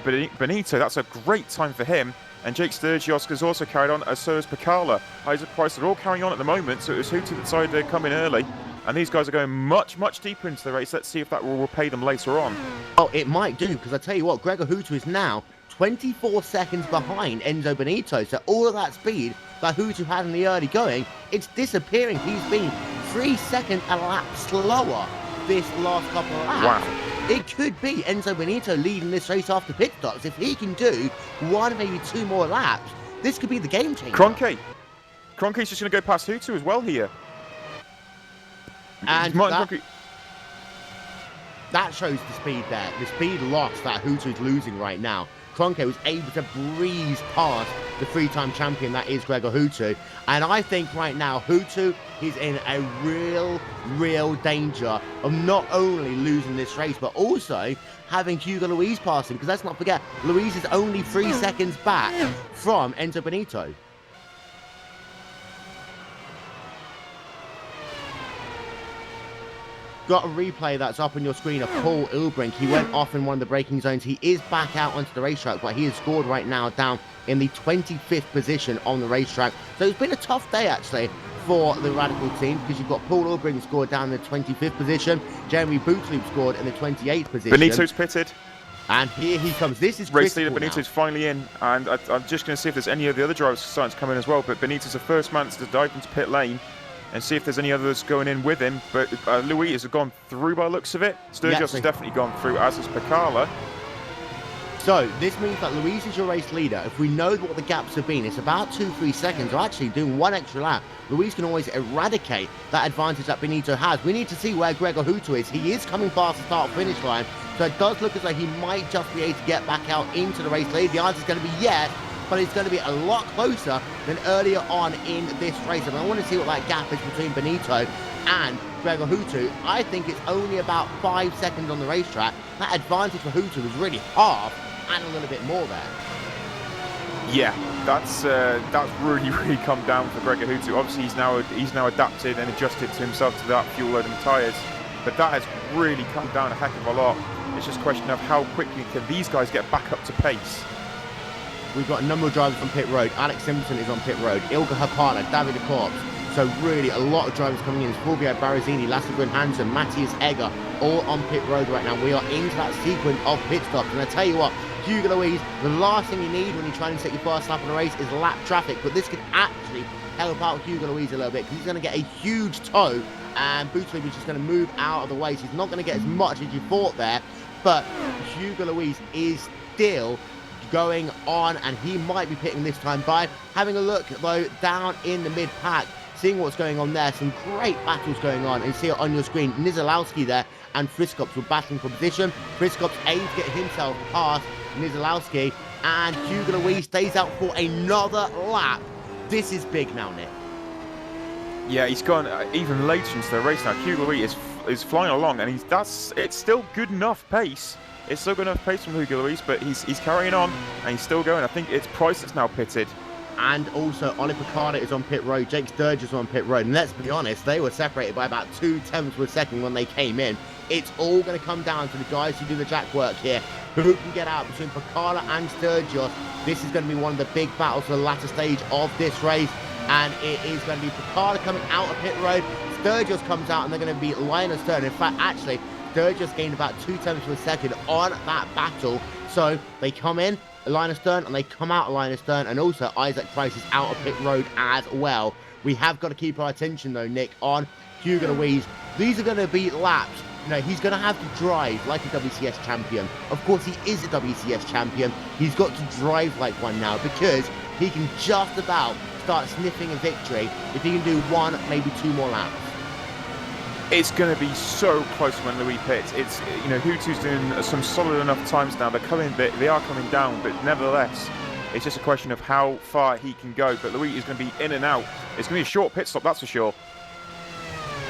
Benito, that's a great time for him. And Jake Sturgis has also carried on, as so has Pekala. Isaac Price are all carrying on at the moment, so it was Hutu that decided to come in early. And these guys are going much, much deeper into the race. Let's see if that will repay them later on. Oh, it might do, because I tell you what, Gregor Hutu is now 24 seconds behind Enzo Benito. So all of that speed that Hutu had in the early going, it's disappearing. He's been 3 seconds a lap slower this last couple of laps. Wow. It could be Enzo Benito leading this race after pit stops. If he can do 1, maybe 2 more laps, this could be the game changer. Cronke's just going to go past Hutu as well here. And that shows the speed there. The speed loss that Hutu is losing right now. Cronke was able to breeze past the 3-time champion that is Gregor Hutu. And I think right now Hutu is in a real danger of not only losing this race, but also having Hugo Luis pass him. Because let's not forget, Luis is only 3 seconds back from Enzo Benito. Got a replay that's up on your screen of Paul Ilbrink. He went off in one of the braking zones. He is back out onto the racetrack, but he has scored right now down in the 25th position on the racetrack. So it's been a tough day, actually, for the Radical team, because you've got Paul Ilbrink scored down in the 25th position. Jeremy Bootloop scored in the 28th position. Benito's pitted. And here he comes. This is race leader now. Benito's finally in, and I'm just going to see if there's any of the other drivers starting to come in as well. But Benito's the first man to dive into pit lane and see if there's any others going in with him. But Louis has gone through by the looks of it. Sturgis has definitely gone through, as has Pekala. So this means that Louise is your race leader. If we know what the gaps have been, it's about 2-3 seconds, or actually doing 1 extra lap. Louise can always eradicate that advantage that Benito has. We need to see where Gregor Hutu is. He is coming past the start-finish line, so it does look as though he might just be able to get back out into the race lead. The answer is going to be yes, but it's going to be a lot closer than earlier on in this race. And I want to see what that gap is between Benito and Gregor Hutu. I think it's only about 5 seconds on the racetrack. That advantage for Hutu is really half and a little bit more there. Yeah, that's really come down for Gregor Hutu. Obviously, he's now adapted and adjusted to himself to that fuel load and tyres, but that has really come down a heck of a lot. It's just a question of how quickly can these guys get back up to pace. We've got a number of drivers on pit road. Alex Simpson is on pit road. Ilka, her partner, David Corps. So really a lot of drivers coming in. It's Fulvio Barazzini, Lasse Brun Hansen, Matthias Egger, all on pit road right now. We are into that sequence of pit stops. And I tell you what, Hugo Luis, the last thing you need when you're trying to set your first lap on a race is lap traffic. But this could actually help out Hugo Luis a little bit, because he's going to get a huge tow. And Bootloop is just going to move out of the way. So he's not going to get as much as you thought there. But Hugo Luis is still going on, and he might be pitting this time by. Having a look though down in the mid pack, seeing what's going on there, some great battles going on, and see it on your screen. Nizolowski there and Friskops were battling for position. Friskops aims to get himself past Nizolowski, and Hugo Luis stays out for another lap. This is big now, Nick. Yeah, he's gone even later into the race now. Hugo Luis is flying along, and it's still good enough pace. It's still good enough pace from Hugo Luis, but he's carrying on, and he's still going. I think it's Price that's now pitted. And also, Oliver Carter is on pit road. Jake Sturgis is on pit road. And let's be honest, they were separated by about 0.2 of a second when they came in. It's all going to come down to the guys who do the jack work here. Who can get out between Picard and Sturgis? This is going to be one of the big battles for the latter stage of this race. And it is going to be Picard coming out of pit road. Sturgis comes out, and they're going to be Linus Stern. In fact, actually, Sturgis gained about 0.2 of a second on that battle. So they come in, Linus Stern, and they come out of Linus Stern, and also Isaac Price is out of pit road as well. We have got to keep our attention though, Nick, on Hugo Luis. These are going to be laps. You know, he's going to have to drive like a WCS champion. Of course, he is a WCS champion. He's got to drive like one now, because he can just about start sniffing a victory if he can do 1, maybe 2 more laps. It's going to be so close when Louis pits. It's, you know, Hutu's doing some solid enough times now. They are coming down, but nevertheless, it's just a question of how far he can go. But Louis is going to be in and out. It's going to be a short pit stop, that's for sure.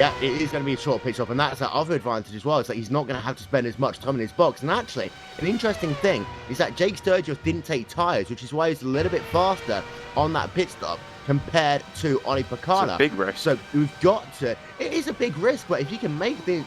Yeah, it is going to be a short pit stop, and that's our other advantage as well. It's that he's not going to have to spend as much time in his box. And actually, an interesting thing is that Jake Sturgis didn't take tyres, which is why he's a little bit faster on that pit stop. compared to Oli It's a Picala. big risk. So we've got to, it is a big risk, but if you can make the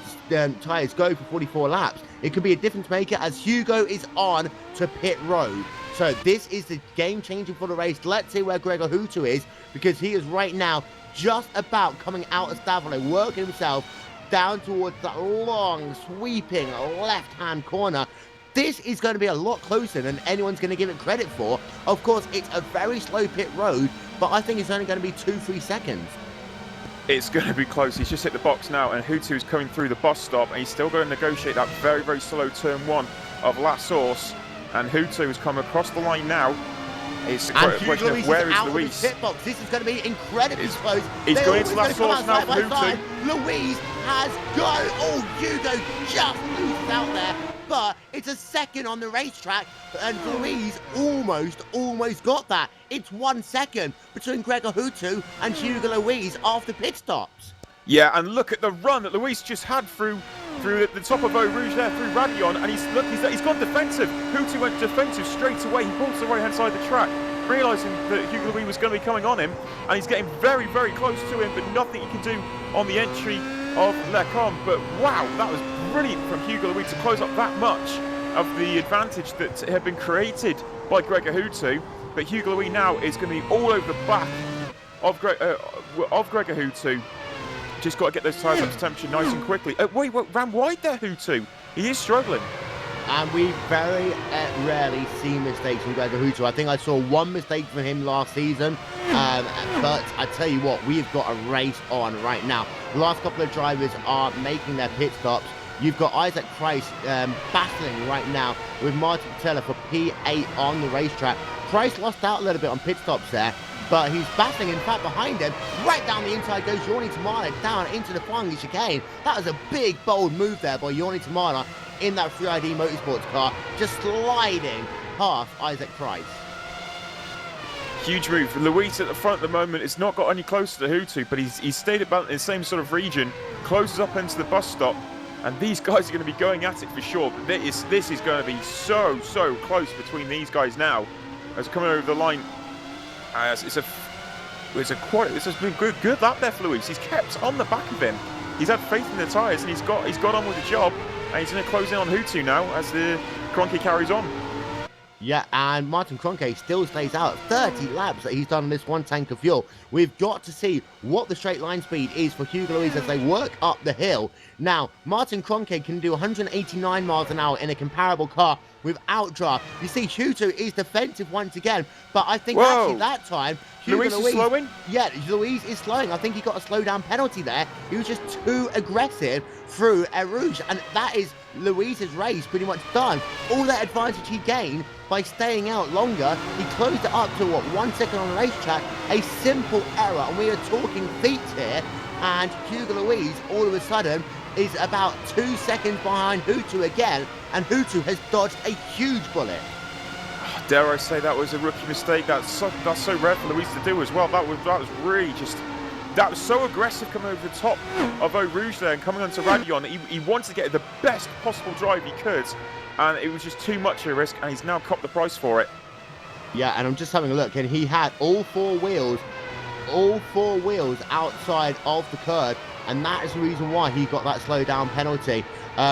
tyres go for 44 laps, it could be a difference maker as Hugo is on to pit road. So this is the game changing for the race. Let's see where Gregor Hutu is, because he is right now just about coming out of Stavrile, working himself down towards that long, sweeping left-hand corner. This is going to be a lot closer than anyone's going to give it credit for. Of course, it's a very slow pit road, but I think it's only going to be 2-3 seconds. It's going to be close. He's just hit the box now, and Hutu is coming through the bus stop, and he's still going to negotiate that very, very slow turn 1 of La Source. And Hutu has come across the line now. It's a question of where is Luis. Pit box. This is going to be incredibly close. He's going into La Source now for Hutu. Luis has gone. Oh, Hugo just loses out there. But it's a second on the racetrack, and Luis almost got that. It's 1 second between Gregor Hutu and Hugo Luis after pit stops. Yeah, and look at the run that Luis just had through the top of Eau Rouge there, through Radion, and he's gone defensive. Hutu went defensive straight away. He pulled to the right-hand side of the track, realising that Hugo Luis was going to be coming on him, and he's getting very, very close to him, but nothing he can do on the entry of Lecom. But wow, that was brilliant from Hugo Luis to close up that much of the advantage that had been created by Gregor Hutu. But Hugo Luis now is going to be all over the back of Gregor Hutu. Just got to get those tyres up to temperature nice and quickly. Wait, ran wide there, Hutu. He is struggling. And we very rarely see mistakes from Gregor Hutu. I think I saw one mistake from him last season. But I tell you what, we've got a race on right now. The last couple of drivers are making their pit stops. You've got Isaac Price battling right now with Martin Patella for P8 on the racetrack. Price lost out a little bit on pit stops there, but he's battling, in fact, behind him. Right down the inside goes Yorni Tamala down into the Flangy chicane. That was a big, bold move there by Yorni Tamala in that 3ID Motorsports car, just sliding past Isaac Price. Huge move. Luis at the front at the moment is not got any closer to Hutu, but he's stayed about in the same sort of region, closes up into the bus stop, and these guys are going to be going at it for sure. But this is going to be so close between these guys now as coming over the line. It's been good lap there for Luis. He's kept on the back of him. He's had faith in the tyres, and he's got on with the job, and he's going to close in on Hutu now as the Kroenke carries on. Yeah, and Martin Kroenke still stays out. 30 laps that he's done on this one tank of fuel. We've got to see what the straight line speed is for Hugo Luis as they work up the hill. Now, Martin Kroenke can do 189 miles an hour in a comparable car without draft. You see, Hutu is defensive once again, but I think actually that time, Luis is slowing? Yeah, Luis is slowing. I think he got a slow down penalty there. He was just too aggressive through Eau Rouge, and that is Luis's race pretty much done. All that advantage he gained by staying out longer, he closed it up to, 1 second on the racetrack. A simple error, and we are talking feet here, and Hugo Luis, all of a sudden, is about 2 seconds behind Hutu again, and Hutu has dodged a huge bullet. Dare I say that was a rookie mistake? That's so rare for Luis to do as well. That was really just... That was so aggressive coming over the top of Eau Rouge there and coming onto Radion. He wanted to get the best possible drive he could, and it was just too much of a risk, and he's now copped the price for it. Yeah, and I'm just having a look, and he had all four wheels outside of the curb, and that is the reason why he got that slow down penalty.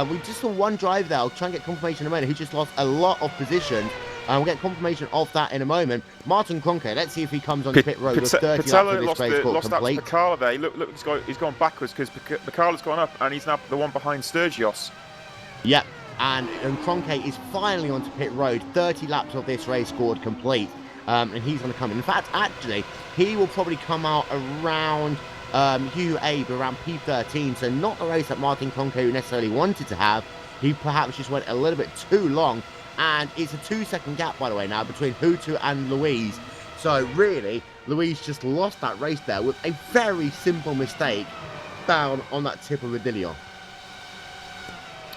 We just saw one drive there. I'll try and get confirmation in a minute. He just lost a lot of position. We'll get confirmation of that in a moment. Martin Kroenke, let's see if he comes on the pit road with 30 laps of this race called complete. Lost out to Picala there. Look, he's gone backwards because Picala's gone up, and he's now the one behind Sturgios. Yep, and Kroenke is finally onto pit road. 30 laps of this race scored complete, and he's going to come in. In fact, actually, he will probably come out around Hugh Abe, around P13, so not the race that Martin Kroenke necessarily wanted to have. He perhaps just went a little bit too long. And it's a 2-second gap, by the way, now between Hutu and Luis. So really, Luis just lost that race there with a very simple mistake down on that tip of Rodillion.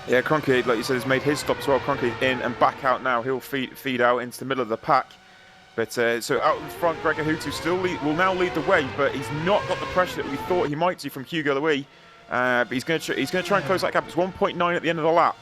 Yeah, Kroenke, like you said, has made his stop as well. Kroenke in and back out now. He'll feed out into the middle of the pack. But so out in front, Gregor Hutu will now lead the way, but he's not got the pressure that we thought he might do from Hugo Luis. But he's going to try and close that gap. It's 1.9 at the end of the lap.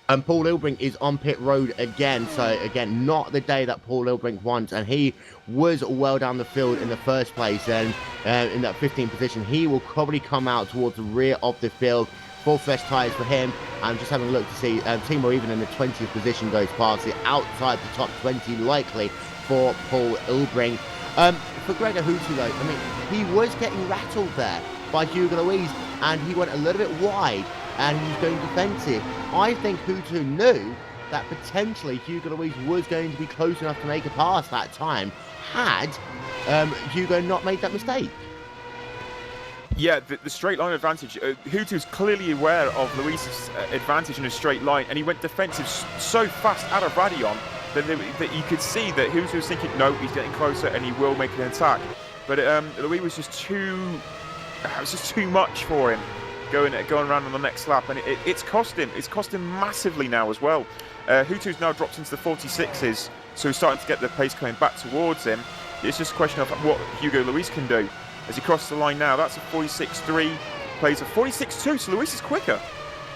And Paul Ilbrink is on pit road again. So, again, not the day that Paul Ilbrink wants. And he was well down the field in the first place. And in that 15th position, he will probably come out towards the rear of the field. 4 fresh tyres for him. I'm just having a look to see Timo even in the 20th position goes past it. Outside the top 20 likely for Paul Ilbrink. For Gregor Houtu, though, I mean, he was getting rattled there by Hugo Louise. And he went a little bit wide. And he's going defensive. I think Houtu knew that potentially Hugo Louise was going to be close enough to make a pass that time had Hugo not made that mistake. Yeah, the straight line advantage. Hutu's clearly aware of Luis's advantage in a straight line, and he went defensive so fast out of Radion that you could see that Hutu was thinking, no, he's getting closer and he will make an attack. But Louis was just too much for him. Going around on the next lap, and it's cost him. It's cost him massively now as well. Hutu's now dropped into the 46s, so he's starting to get the pace coming back towards him. It's just a question of what Hugo Louis can do. As he crosses the line now, that's a 46.3, plays a 46.2, so Louis is quicker.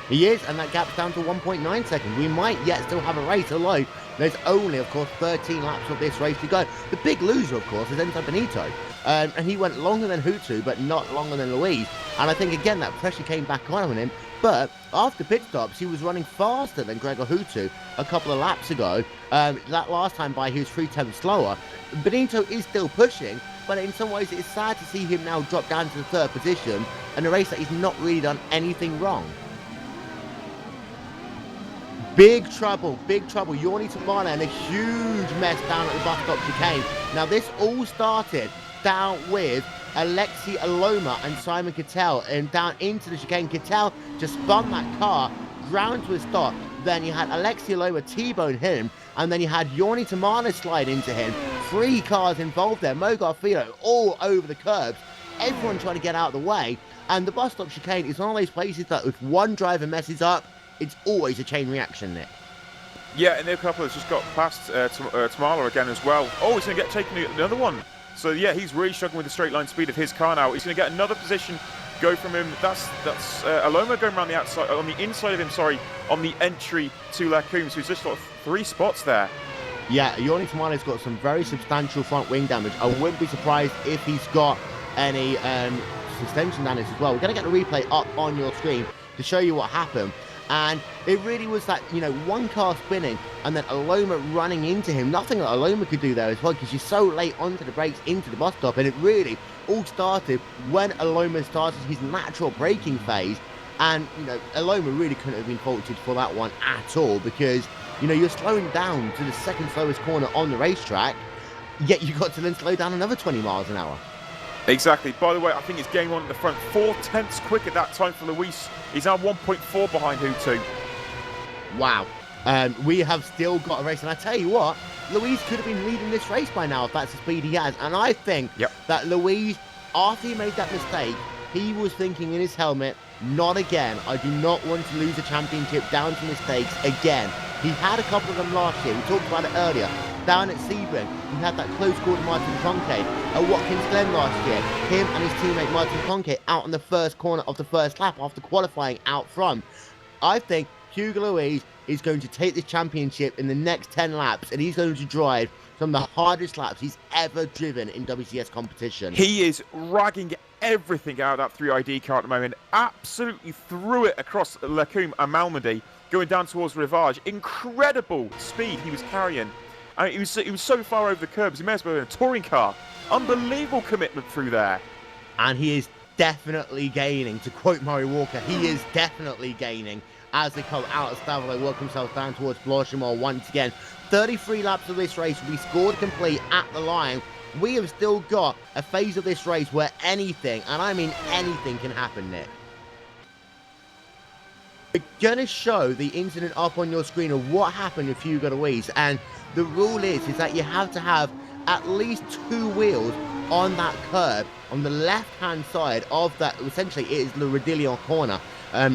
He is, and that gap's down to 1.9 seconds. We might yet still have a race, although there's only, of course, 13 laps of this race to go. The big loser, of course, is Enzo Benito. And he went longer than Houtu, but not longer than Louise. And I think, again, that pressure came back on him. But after pit stops, he was running faster than Gregor Houtu a couple of laps ago. That last time by, he was 3/10 slower. Benito is still pushing, but in some ways, it's sad to see him now drop down to the 3rd position in a race that he's not really done anything wrong. Big trouble, big trouble. Yorni Tamana and a huge mess down at the bus stop chicane. Now, this all started down with Alexi Aloma and Simon Kittel, and down into the chicane. Kittel just spun that car, ground to a stop. Then you had Alexi Aloma T-bone him, and then you had Yorni Tamana slide into him. 3 cars involved there. Mo Garfido all over the curbs. Everyone trying to get out of the way. And the bus stop chicane is one of those places that if one driver messes up, it's always a chain reaction, Nick. Yeah, and the couple has just got past Tamala again as well. Oh, he's going to get taken another one. So yeah, he's really struggling with the straight line speed of his car now. He's going to get another position go from him. That's Aloma going around the outside, on the inside of him, sorry, on the entry to Lacombe. So he's just got 3 spots there. Yeah, Yorni Tamana's got some very substantial front wing damage. I wouldn't be surprised if he's got any suspension damage as well. We're going to get a replay up on your screen to show you what happened. And it really was that, one car spinning and then Aloma running into him. Nothing that Aloma could do there as well, because you're so late onto the brakes into the bus stop. And it really all started when Aloma started his natural braking phase. And, Aloma really couldn't have been faulted for that one at all, because, you're slowing down to the 2nd slowest corner on the racetrack, yet you got to then slow down another 20 miles an hour. Exactly. By the way, I think it's game on at the front. 4/10 quick at that time for Luis. He's now 1.4 behind Houtu. Wow. We have still got a race. And I tell you what, Luis could have been leading this race by now if that's the speed he has. And I think that Luis, after he made that mistake, he was thinking in his helmet, not again. I do not want to lose a championship down to mistakes again. He had a couple of them last year. We talked about it earlier. Down at Sebring, he had that close call to Martin Conke. At Watkins Glen last year, him and his teammate Martin Conke out on the first corner of the first lap after qualifying out front. I think Hugo Louise is going to take this championship in the next 10 laps, and he's going to drive some of the hardest laps he's ever driven in WCS competition. He is ragging everything out of that 3ID car at the moment. Absolutely threw it across Lacombe and Malmedy, going down towards Rivage. Incredible speed he was carrying. I mean, he was so far over the curbs, he may as well have been a touring car. Unbelievable commitment through there. And he is definitely gaining. To quote Murray Walker, he is definitely gaining as they come out of Stavolo, work themselves down towards Blanchimont once again. 33 laps of this race, we scored complete at the line. We have still got a phase of this race where anything, and I mean anything, can happen, Nick. We're going to show the incident up on your screen of what happened with Hugo Louise, and the rule is that you have to have at least 2 wheels on that curb on the left-hand side of that. Essentially, it is Le Rodillion corner,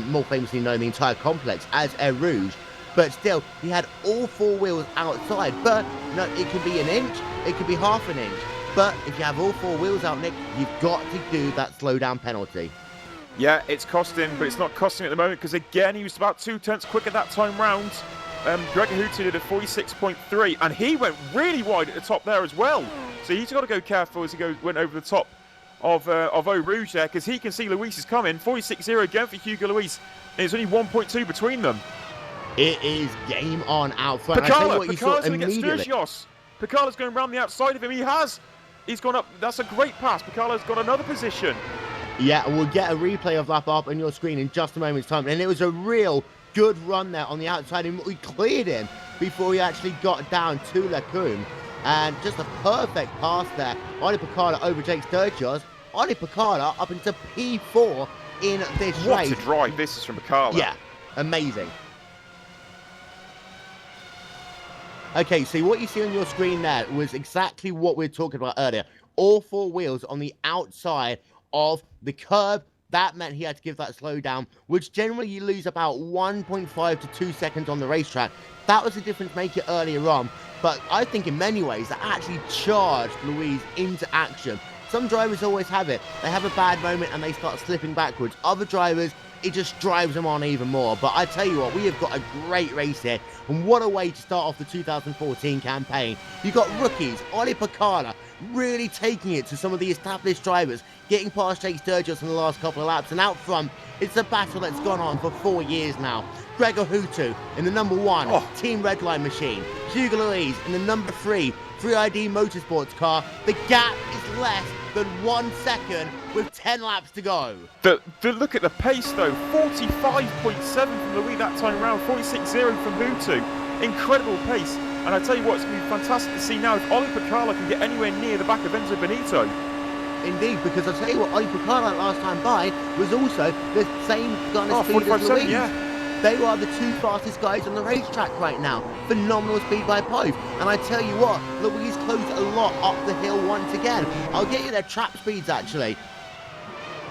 more famously known the entire complex as Air Rouge. But still, he had all 4 wheels outside. But no, it could be an inch, it could be half an inch. But if you have all 4 wheels out, Nick, you've got to do that slowdown penalty. Yeah, it's costing, but it's not costing at the moment because, again, he was about 2 tenths quicker that time round. Gregor Houtu did a 46.3, and he went really wide at the top there as well. So he's got to go careful as he went over the top of Eau Rouge there, because he can see Luis is coming. 46.0 again for Hugo Luis. And it's only 1.2 between them. It is game on out front. Picala's going to get Sturgios. Picala's going around the outside of him. He's gone up. That's a great pass. Picala's got another position. Yeah, we'll get a replay of that up on your screen in just a moment's time. And it was a real good run there on the outside, and we cleared him before he actually got down to Lecombe. And just a perfect pass there. Oli Picala overtakes Sturgios. Oli Picala up into P4 in this race. What a drive this is from Picala. Yeah, amazing. Okay, so what you see on your screen there was exactly what we were talking about earlier. All 4 wheels on the outside of the curb. That meant he had to give that slowdown, which generally you lose about 1.5 to 2 seconds on the racetrack. That was the difference maker earlier on, but I think in many ways that actually charged Luis into action. Some drivers always have it. They have a bad moment and they start slipping backwards. Other drivers, it just drives them on even more. But I tell you what, we have got a great race here, and what a way to start off the 2014 campaign. You've got rookies, Oli Picala, really taking it to some of the established drivers, getting past Jake Sturgis in the last couple of laps, and out front, it's a battle that's gone on for 4 years now. Gregor Houtu in the number 1 Team Redline machine, Hugo Luis in the number 3 3ID Motorsports car. The gap is less than 1 second with 10 laps to go. Look at the pace though, 45.7 from Luis that time round, 46.0 from Houtu. Incredible pace. And I tell you what, it's going to be fantastic to see now if Oli Picala can get anywhere near the back of Enzo Benito. Indeed, because I'll tell you what, Oli Picala last time by was also the same kind of speed as Luis. Yeah. They are the 2 fastest guys on the racetrack right now. Phenomenal speed by both. And I tell you what, Luis closed a lot up the hill once again. I'll get you their trap speeds actually.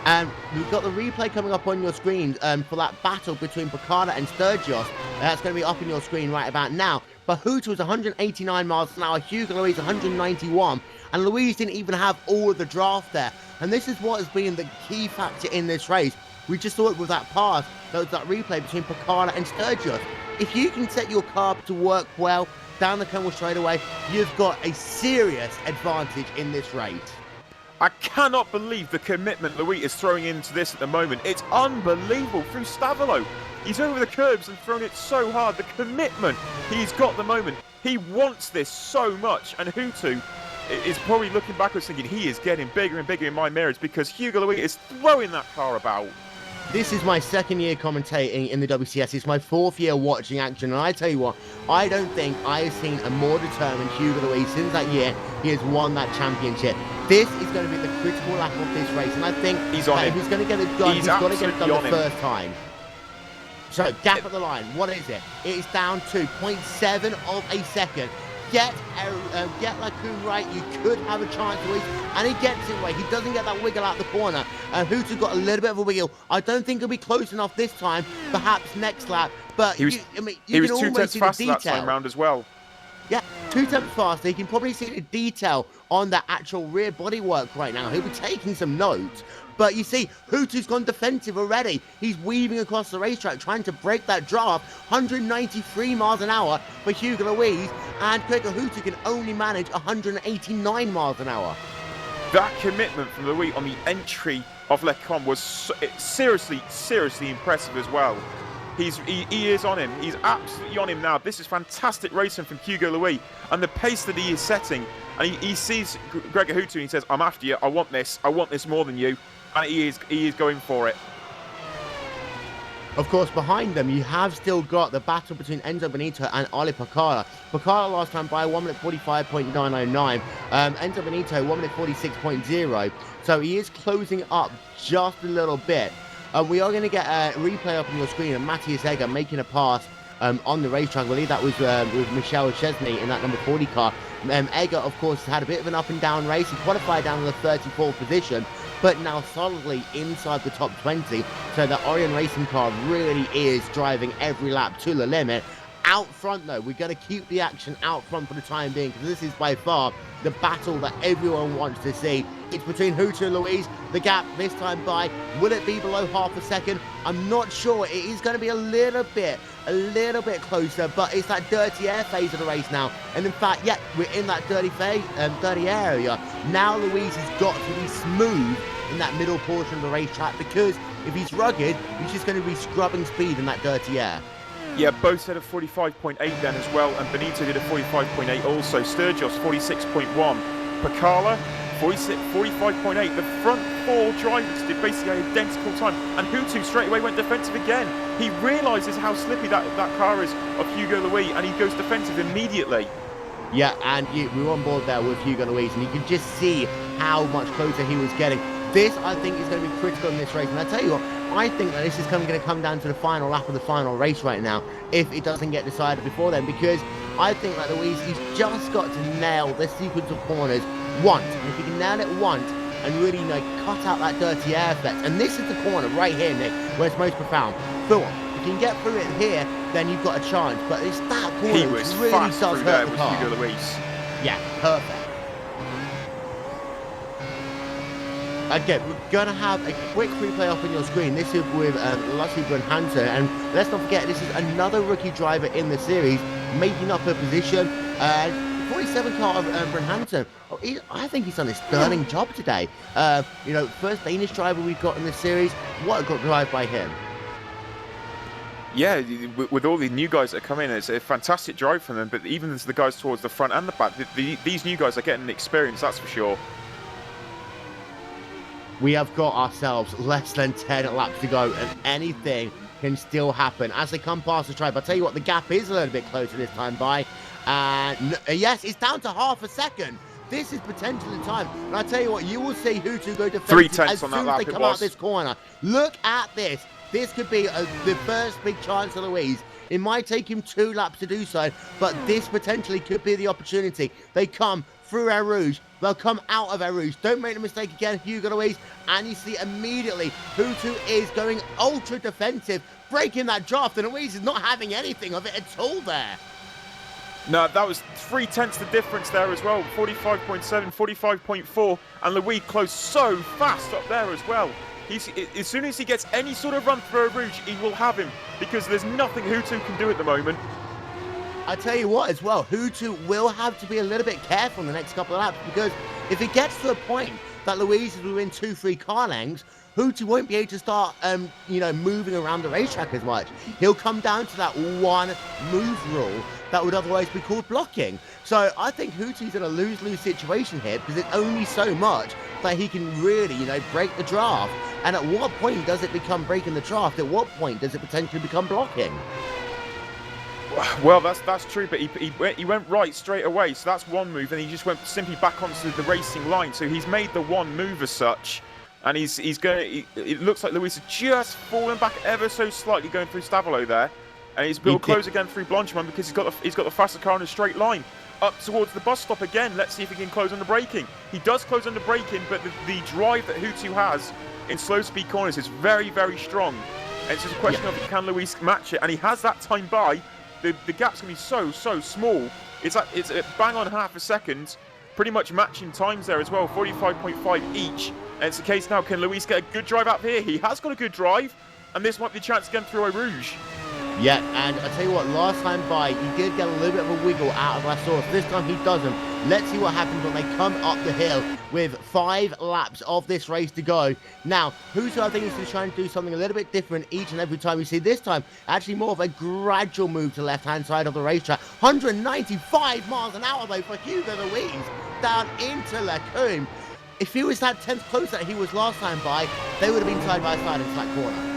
And we've got the replay coming up on your screen for that battle between Picala and Sturgios. That's going to be up on your screen right about now. But Houtu was 189 miles an hour, Hugo Luis 191. And Luis didn't even have all of the draft there. And this is what has been the key factor in this race. We just saw it with that pass. That was that replay between Picala and Sturgios. If you can set your car up to work well down the Cornwall straightaway, you've got a serious advantage in this race. I cannot believe the commitment Luis is throwing into this at the moment. It's unbelievable through Stavolo. He's over the curbs and thrown it so hard. The commitment he's got at the moment. He wants this so much. And Houtu is probably looking backwards thinking he is getting bigger and bigger in my mirrors because Hugo Luis is throwing that car about. This is my 2nd year commentating in the WCS. It's my 4th year watching action. And I tell you what, I don't think I have seen a more determined Hugo Luis since that year he has won that championship. This is going to be the critical lap of this race. And I think he's on if he's going to get it done, he's got to get it done the first time. So, gap at the line. What is it? It is down to 0.7 of a second. Get Lecombe right, you could have a chance to win, and he gets it right. He doesn't get that wiggle out the corner. Houtu got a little bit of a wiggle. I don't think he'll be close enough this time. Perhaps next lap, but he was 2 tenths faster that time round as well. Yeah, 2 tenths faster. You can probably see the detail on the actual rear bodywork right now. He'll be taking some notes. But you see, Houtu's gone defensive already. He's weaving across the racetrack, trying to break that draft. 193 miles an hour for Hugo Luis, and Gregor Houtu can only manage 189 miles an hour. That commitment from Luis on the entry of Lecombe was seriously impressive as well. He is on him. He's absolutely on him now. This is fantastic racing from Hugo Luis, and the pace that he is setting. And he sees Gregor Houtu and he says, "I'm after you. I want this more than you." And he is going for it. Of course, behind them, you have still got the battle between Enzo Benito and Oli Picala. Picala last time by 1 minute 45.909. Enzo Benito 1 minute 46.0. So he is closing up just a little bit. We are going to get a replay up on your screen of Matthias Egger making a pass on the racetrack. I believe that was with Michel Chesney in that number 40 car. Egger, of course, has had a bit of an up and down race. He qualified down in the 34th position, but now solidly inside the top 20. So the Orion Racing car really is driving every lap to the limit. Out front, though, we're going to keep the action out front for the time being, because this is by far the battle that everyone wants to see. It's between Hutu and Louise. The gap this time by, will it be below half a second? I'm not sure. It is going to be a little bit closer, but it's that dirty air phase of the race now. And in fact, yeah, we're in that dirty area. Now Louise has got to be smooth in that middle portion of the racetrack, because if he's rugged, he's just going to be scrubbing speed in that dirty air. Yeah, both said a 45.8 then as well, and Benito did a 45.8 also. Sturgis 46.1, Pacala 45.8. The front four drivers did basically an identical time, and Hutu straight away went defensive again. He realises how slippy that car is of Hugo Louis, and he goes defensive immediately. Yeah, and we were on board there with Hugo Louis, and you can just see how much closer he was getting. This, I think, is going to be critical in this race, and I tell you what, I think that this is going to come down to the final lap of the final race right now, if it doesn't get decided before then, because I think that Louise, he's just got to nail this sequence of corners once. And if he can nail it once and really, cut out that dirty air effect, and this is the corner right here, Nick, where it's most profound. Thor, if you can get through it here, then you've got a chance, but it's that corner which really fast does through hurt there the with car. Hugo Louis. Yeah, perfect. Again, we're going to have a quick replay up on your screen. This is with Lusty Brunhanser, and let's not forget, this is another rookie driver in the series, making up a position. 47 car of Brunhanser. Oh, I think he's done a sterling job today. First Danish driver we've got in the series. What a good drive by him. Yeah, with all the new guys that come in, it's a fantastic drive from them, but even as the guys towards the front and the back, these new guys are getting experience, that's for sure. We have got ourselves less than 10 laps to go, and anything can still happen as they come past the stripe. I'll tell you what, the gap is a little bit closer this time by, and yes, it's down to half a second. This is potentially the time, and I'll tell you what, you will see Hutu go defensive as soon as they come out this corner. Look at this. This could be the first big chance of Louise. It might take him 2 laps to do so, but this potentially could be the opportunity. They come through Air Rouge. They'll come out of Air Rouge. Don't make the mistake again, Hugo Louise. And you see immediately Hutu is going ultra defensive, breaking that draft, and Louise is not having anything of it at all there. No, that was 0.3 the difference there as well. 45.7, 45.4, and Louis closed so fast up there as well. As soon as he gets any sort of run through Air Rouge, he will have him, because there's nothing Hutu can do at the moment. I tell you what as well, Hutu will have to be a little bit careful in the next couple of laps, because if it gets to the point that Louise is within 2-3 car lengths, Hutu won't be able to start, moving around the racetrack as much. He'll come down to that one move rule that would otherwise be called blocking. So I think Hutu's in a lose-lose situation here, because it's only so much that he can really, break the draft. And at what point does it become breaking the draft? At what point does it potentially become blocking? Well, that's true, but he went right straight away, so that's one move, and he just went simply back onto the racing line. So he's made the one move as such, and he's going. It looks like Louis has just fallen back ever so slightly going through Stavolo there, and he's will close again through Blanchimont because he's got the faster car in a straight line up towards the bus stop again. Let's see if he can close under braking. He does close under braking, but the drive that Hutu has in slow speed corners is very, very strong. And it's just a question of can Louis match it, and he has that time by. The gap's going to be so small. It's a bang on half a second, pretty much matching times there as well, 45.5 each. And it's the case now, can Louis get a good drive out here? He has got a good drive, and this might be the chance again through Eau Rouge. Yeah, and I tell you what, last time by, he did get a little bit of a wiggle out of that source. This time he doesn't. Let's see what happens when they come up the hill with 5 laps of this race to go. Now, Hutu, I think, is going to try and do something a little bit different each and every time we see. This time, actually more of a gradual move to the left-hand side of the racetrack. 195 miles an hour, though, for Hugo Louise down into Lacombe. If he was that 10th closer that he was last time by, they would have been side by side into that corner.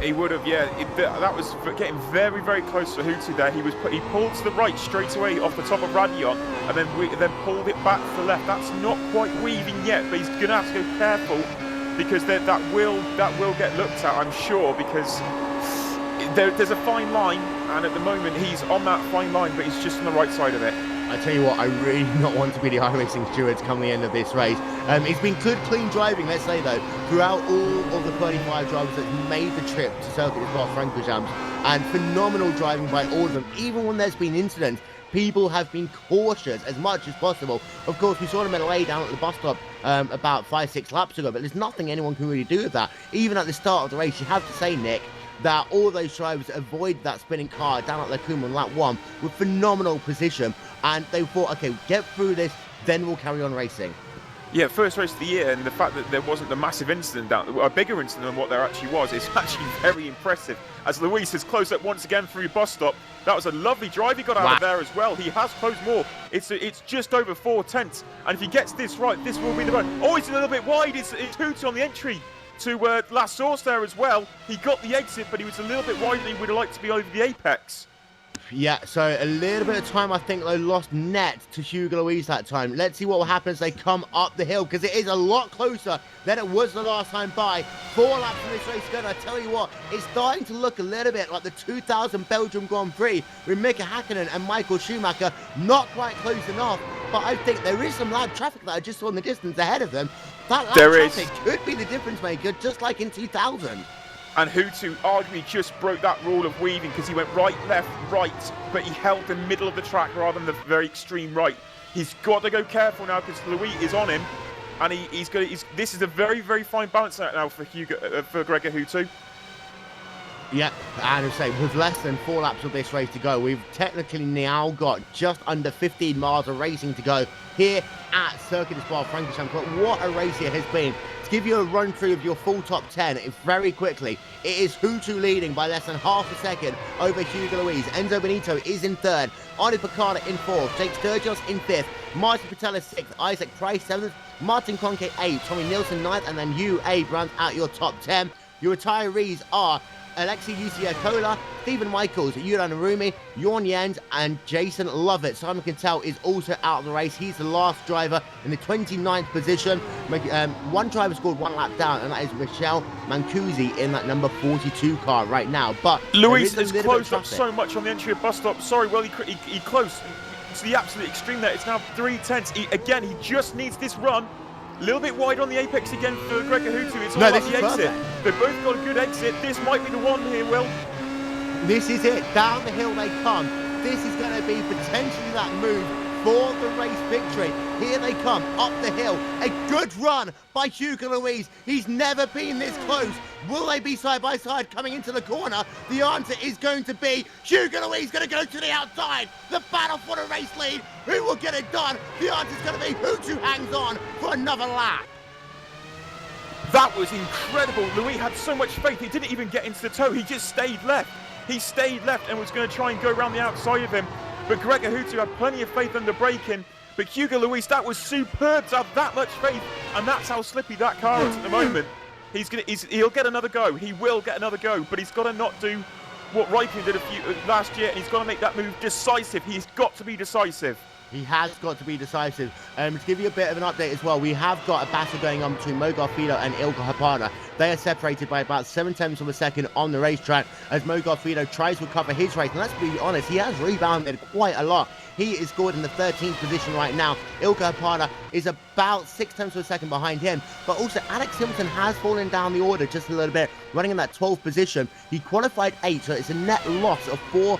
He would have, yeah. That was getting very, very close to Hutu there. He pulled to the right straight away off the top of Radion, and then pulled it back to the left. That's not quite weaving yet, but he's going to have to go careful because that will get looked at, I'm sure, because there's a fine line, and at the moment he's on that fine line, but he's just on the right side of it. I tell you what, I really do not want to be the iRacing stewards come the end of this race. It's been good, clean driving, let's say though, throughout all of the 35 drivers that made the trip to Circuit de Spa-Francorchamps, and phenomenal driving by all of them. Even when there's been incidents, people have been cautious as much as possible. Of course, we saw them in a lay down at the bus stop about 5-6 laps ago, but there's nothing anyone can really do with that. Even at the start of the race, you have to say, Nick, that all those drivers avoid that spinning car down at Lacuma on lap 1 with phenomenal position, and they thought, okay, get through this, then we'll carry on racing. Yeah, first race of the year, and the fact that there wasn't a massive incident, a bigger incident than what there actually was, is actually very impressive. As Luis has closed up once again through bus stop, that was a lovely drive he got out of there as well. He has closed more. It's just over 4/10, and if he gets this right, this will be the run. Oh, he's a little bit wide. It's Hoots on the entry to last source there as well. He got the exit, but he was a little bit wider than he would have liked to be over the apex. Yeah, so a little bit of time, I think, they lost net to Hugo Luis that time. Let's see what will happen as they come up the hill, because it is a lot closer than it was the last time by. 4 laps in this race going. I tell you what, it's starting to look a little bit like the 2000 Belgium Grand Prix with Mika Hakkinen and Michael Schumacher. Not quite close enough, but I think there is some loud traffic that I just saw in the distance ahead of them. That loud traffic could be the difference maker, just like in 2000. And Hutu arguably just broke that rule of weaving because he went right, left, right, but he held the middle of the track rather than the very extreme right. He's got to go careful now because Louis is on him, and this is a very, very fine balance out now for Gregor Hutu. Yeah, and I say, with less than 4 laps of this race to go, we've technically now got just under 15 miles of racing to go here at Circuit de Spa-Francorchamps. But what a race it has been. To give you a run through of your full top 10 very quickly, it is Hutu leading by less than half a second over Hugo Luis. Enzo Benito is in 3rd, Arnie Picard in 4th, Jake Sturgis in 5th, Martin Patella 6th, Isaac Price 7th, Martin Conke 8th, Tommy Nielsen 9th, and then you, Abe, rounds out your top 10. Your retirees are Alexei Yusiakola, Stephen Michaels, Yuran Arumi, Jorn Jens, and Jason Lovett. Simon Cantell is also out of the race. He's the last driver in the 29th position. One driver scored 1 lap down, and that is Michelle Mancusi in that number 42 car right now. But Luis has closed up so much on the entry of bus stop. Sorry, well, he closed to the absolute extreme there. It's now 3/10. Again, he just needs this run. A little bit wide on the apex again for Gregor Hutu. It's all about the exit. They've both got a good exit. This might be the one here, Will. This is it. Down the hill they come. This is going to be potentially that move for the race victory. Here they come, up the hill. A good run by Hugo Luis. He's never been this close. Will they be side by side coming into the corner? The answer is going to be Hugo Luis going to go to the outside. The battle for the race lead. Who will get it done? The answer is going to be Hutu hangs on for another lap. That was incredible. Louis had so much faith. He didn't even get into the toe. He just stayed left. He stayed left and was going to try and go around the outside of him. But Gregor Hutu had plenty of faith under braking. But Hugo Luis, that was superb to have that much faith. And that's how slippy that car is at the moment. He'll get another go. He will get another go. But he's got to not do what Raikkonen did last year. And he's got to make that move decisive. He's got to be decisive. He has got to be decisive. To give you a bit of an update as well, we have got a battle going on between Mo Garfido and Ilka Hapana. They are separated by about 7/10 of a second on the racetrack as Mo Garfido tries to recover his race. And let's be honest, he has rebounded quite a lot. He is scored in the 13th position right now. Ilka Hapana is about 6/10 of a second behind him. But also, Alex Simpson has fallen down the order just a little bit, running in that 12th position. He qualified 8th, so it's a net loss of 4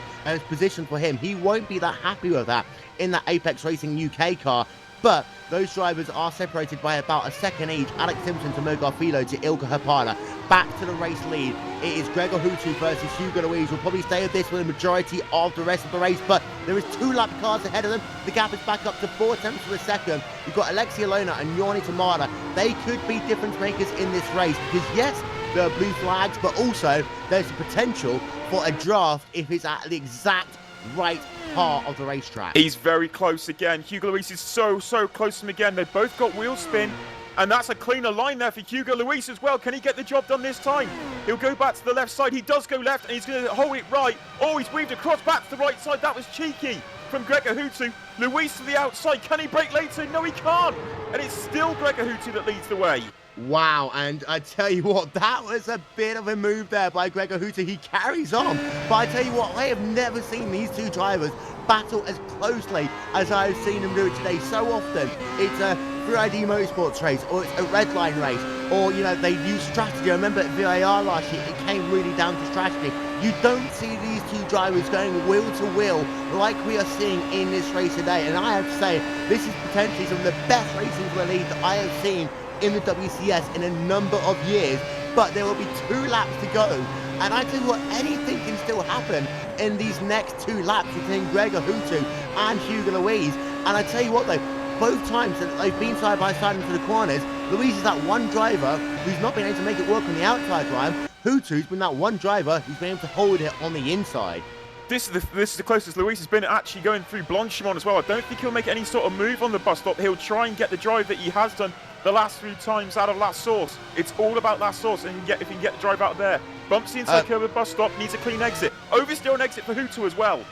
position for him. He won't be that happy with that in that Apex Racing UK car. But those drivers are separated by about a second each. Alex Simpson to Mo Garfido to Ilka Hapana. Back to the race lead. It is Gregor Hutu versus Hugo Luis. Will probably stay with this for the majority of the rest of the race, but there is 2 lap cars ahead of them. The gap is back up to 4/10 of a second. You've got Alexi Alona and Yorni Tamada. They could be difference makers in this race because yes, there are blue flags, but also there's the potential for a draft if it's at the exact right part of the racetrack. He's very close again. Hugo Luis is so close to him again. They've both got wheel spin, and that's a cleaner line there for Hugo Luis as well. Can he get the job done this time? He'll go back to the left side. He does go left, and he's going to hold it right. Oh, he's weaved across back to the right side. That was cheeky from Gregor Hutu. Luis to the outside. Can he brake later? No, he can't. And it's still Gregor Hutu that leads the way. Wow, and I tell you what, that was a bit of a move there by Gregor Hooter. He carries on, but I tell you what, I have never seen these two drivers battle as closely as I have seen them do it today. So often, it's a Free ID Motorsports race, or it's a red line race, or, you know, they use strategy. I remember at VAR last year, it came really down to strategy. You don't see these two drivers going wheel to wheel like we are seeing in this race today. And I have to say, this is potentially some of the best racing for the league that I have seen in the WCS in a number of years, but there will be 2 laps to go, and I tell you what, anything can still happen in these next 2 laps between Gregor Hooter and Hugo Louise. And I tell you what though, both times that they've been side by side into the corners, Louise is that one driver who's not been able to make it work on the outside line. Hooter's been that one driver who's been able to hold it on the inside. This is the closest Luis has been actually going through Blanchimont as well. I don't think he'll make any sort of move on the bus stop. He'll try and get the drive that he has done the last 3 times out of last source. It's all about last source, and if he can get the drive out of there. Bumps the inside curve of the bus stop, needs a clean exit. Oversteer on exit for Hooter as well.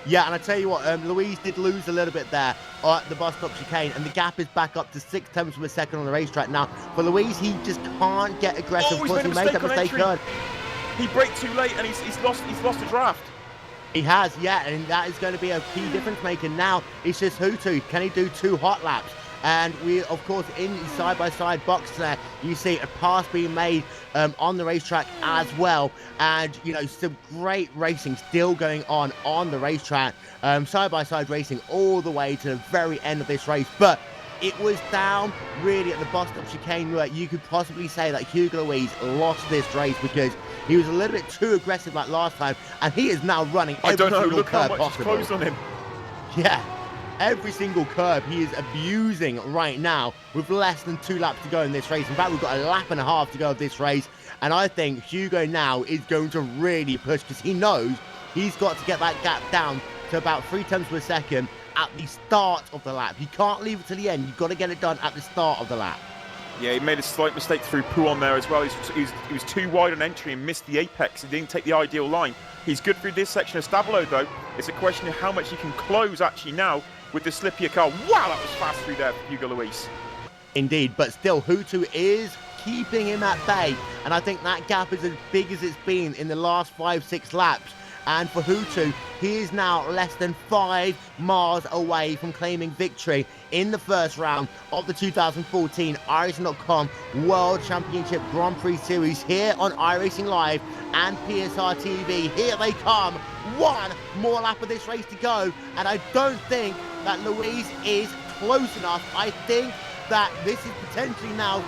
Yeah, and I tell you what, Louise did lose a little bit there at the bus stop chicane, and the gap is back up to 6 tenths of a second on the racetrack now. For Louise, he just can't get aggressive. Oh, he's made a made that mistake early. He braked too late, and he's lost the draft. He has, yeah, and that is going to be a key difference maker now. It's just Hooter, can he do 2 hot laps? And we, of course, in the side-by-side box there, you see a pass being made on the racetrack as well. And, you know, some great racing still going on the racetrack. Side-by-side racing all the way to the very end of this race. But it was down, really, at the bus stop chicane where you could possibly say that Hugo Louise lost this race because he was a little bit too aggressive like last time. And he is now running every single curve possible. He's closed on him. Yeah. Every single curb he is abusing right now with less than 2 laps to go in this race. In fact, we've got a lap and a half to go of this race. And I think Hugo now is going to really push because he knows he's got to get that gap down to about 3 tenths of a second at the start of the lap. You can't leave it to the end. You've got to get it done at the start of the lap. Yeah, he made a slight mistake through Prix on there as well. He was too wide on entry and missed the apex. He didn't take the ideal line. He's good through this section of Stabilo, though. It's a question of how much he can close actually now with the slippier car. Wow, that was fast through there for Hugo Louise. Indeed, but still, Hooter is keeping him at bay. And I think that gap is as big as it's been in the last 5-6 laps. And for Hooter, he is now less than 5 miles away from claiming victory in the first round of the 2014 iRacing.com World Championship Grand Prix Series here on iRacing Live and PSR TV. Here they come. 1 more lap of this race to go. And I don't think that Louise is close enough. I think that this is potentially now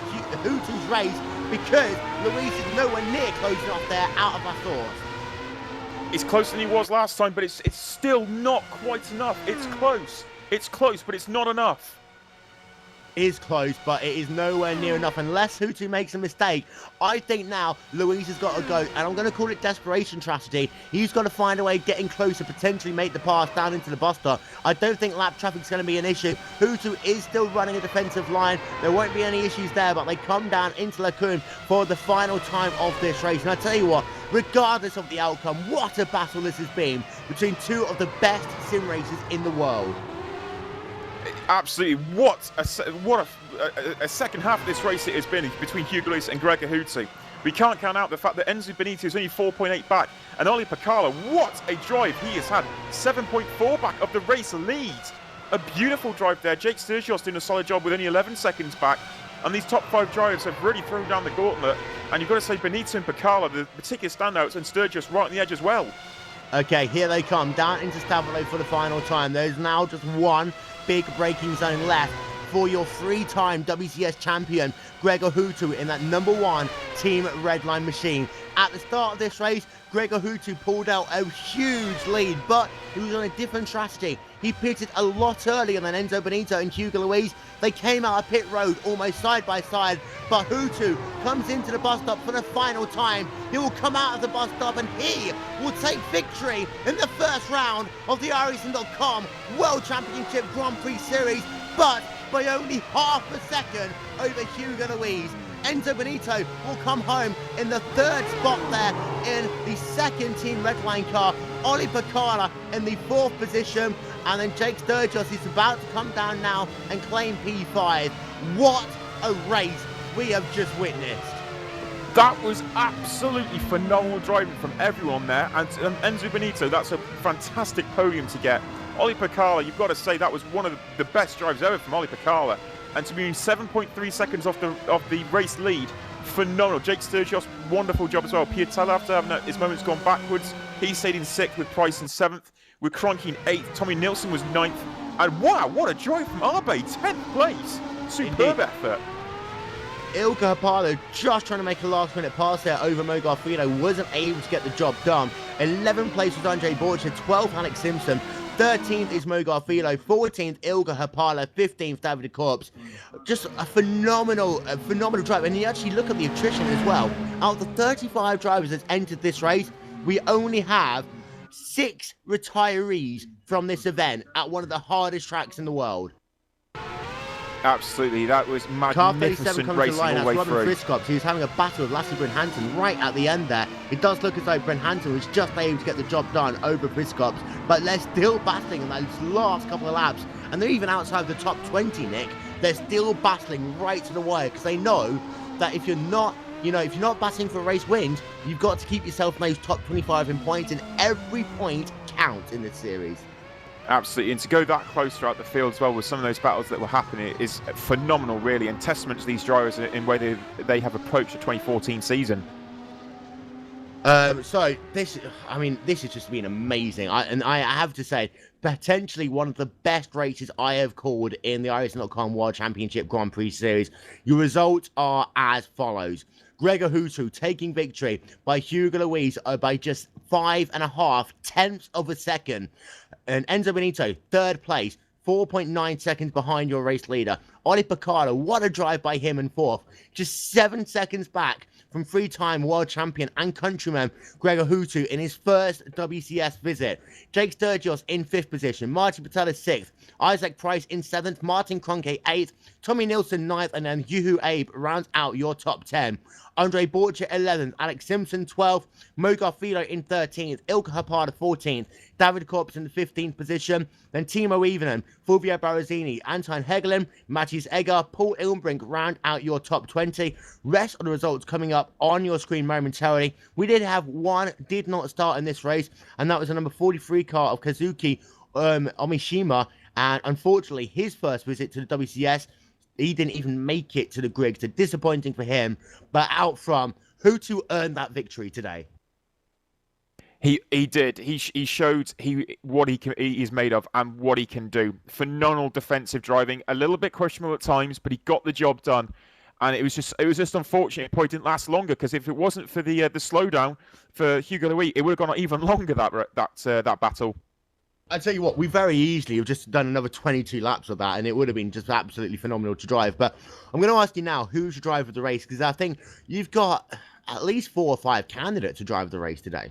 Hooter's race because Louise is nowhere near close enough there out of our source. It's closer than he was last time, but it's still not quite enough. It's close. It's close, but it's not enough. It is close, but it is nowhere near enough. Unless Hooter makes a mistake, I think now Louise has got to go, and I'm going to call it desperation strategy. He's got to find a way of getting closer, potentially make the pass down into the bus stop. I don't think lap traffic's going to be an issue. Hooter is still running a defensive line. There won't be any issues there, but they come down into Lacoon for the final time of this race. And I tell you what, regardless of the outcome, what a battle this has been between 2 of the best sim racers in the world. Absolutely, what a second half of this race it has been between Hugo Louise and Gregor Hooter. We can't count out the fact that Enzo Benito is only 4.8 back, and Oli Pacala, what a drive he has had, 7.4 back of the race lead. A beautiful drive there. Jake Sturgios doing a solid job with only 11 seconds back, and these top 5 drivers have really thrown down the gauntlet. And you've got to say Benito and Pacala, the particular standouts, and Sturgios right on the edge as well. Okay, here they come down into Stavolo for the final time. There's now just 1 big braking zone left for your 3-time WCS champion, Gregor Hooter, in that number 1 Team Redline machine. At the start of this race, Gregor Hooter pulled out a huge lead, but he was on a different strategy. He pitted a lot earlier than Enzo Benito and Hugo Louise. They came out of pit road almost side by side, but Hooter comes into the bus stop for the final time. He will come out of the bus stop and he will take victory in the first round of the iRacing.com World Championship Grand Prix Series, but by only half a second over Hugo Louise. Enzo Benito will come home in the 3rd spot there in the 2nd Team Redline car. Oli Pacala in the 4th position. And then Jake Sturgios is about to come down now and claim P5. What a race we have just witnessed. That was absolutely phenomenal driving from everyone there. And Enzo Benito, that's a fantastic podium to get. Ollie Pacala, you've got to say that was one of the best drives ever from Ollie Pacala. And to be 7.3 seconds off the race lead, phenomenal. Jake Sturgis, wonderful job as well. Piatella, after having his moments gone backwards, he stayed in 6th with Price in 7th. With Kroenke in 8th. Tommy Nilsson was 9th. And wow, what a drive from Arbe, 10th place. Superb effort. Ilka Hapala just trying to make a last-minute pass there over Mo Garfido, wasn't able to get the job done. 11th place was Andre Borcher, 12th Alex Simpson, 13th is Mo Garfido, 14th Ilka Hapala, 15th David Corps. Just a phenomenal drive. And you actually look at the attrition as well. Out of the 35 drivers that's entered this race, we only have 6 retirees from this event at one of the hardest tracks in the world. Absolutely, that was magnificent racing all the way Robin through. Friscops, he was having a battle with Lassie Bryn Hansen right at the end there. It does look as though Bryn Hansen was just able to get the job done over Friscops, but they're still battling in those last couple of laps, and they're even outside the top 20, Nick. They're still battling right to the wire because they know that if you're not battling for race wins, you've got to keep yourself in those top 25 in points, and every point counts in this series. Absolutely, and to go that close throughout the field as well with some of those battles that were happening is phenomenal, really, and testament to these drivers in the way they have approached the 2014 season. So this has just been amazing. I have to say, potentially one of the best races I have called in the iRacing.com World Championship Grand Prix Series. Your results are as follows. Gregor Hutu taking victory by Hugo Luis by just 5.5 tenths of a second. And Enzo Benito, 3rd place, 4.9 seconds behind your race leader. Ollie Pacala, what a drive by him in 4th. Just 7 seconds back from 3-time world champion and countryman Gregor Hutu in his first WCS visit. Jake Sturgis in 5th position. Martin Patella 6th. Isaac Price in 7th. Martin Kroenke 8th. Tommy Nilsson 9th. And then Juhu Abe rounds out your top 10. Andre Borcher 11th. Alex Simpson 12th. Mo Garfido in 13th. Ilka Hapala 14th. David Corps in the 15th position. Then Timo Evenen, Fulvio Barazzini, Anton Hegelin, Matthias Egger, Paul Ilmbrink round out your top 20. Rest of the results coming up on your screen momentarily. We did have one did not start in this race, and that was the number 43 car of Kazuki Omishima. And unfortunately, his first visit to the WCS, he didn't even make it to the grid. So disappointing for him. But out from who to earn that victory today. He did. He showed what he's made of and what he can do. Phenomenal defensive driving, a little bit questionable at times, but he got the job done. And it was just unfortunate. It probably didn't last longer because if it wasn't for the slowdown for Hugo Louis, it would have gone even longer that battle. I tell you what, we very easily have just done another 22 laps of that, and it would have been just absolutely phenomenal to drive. But I'm going to ask you now, who's your driver of the race? Because I think you've got at least 4 or 5 candidates to drive the race today.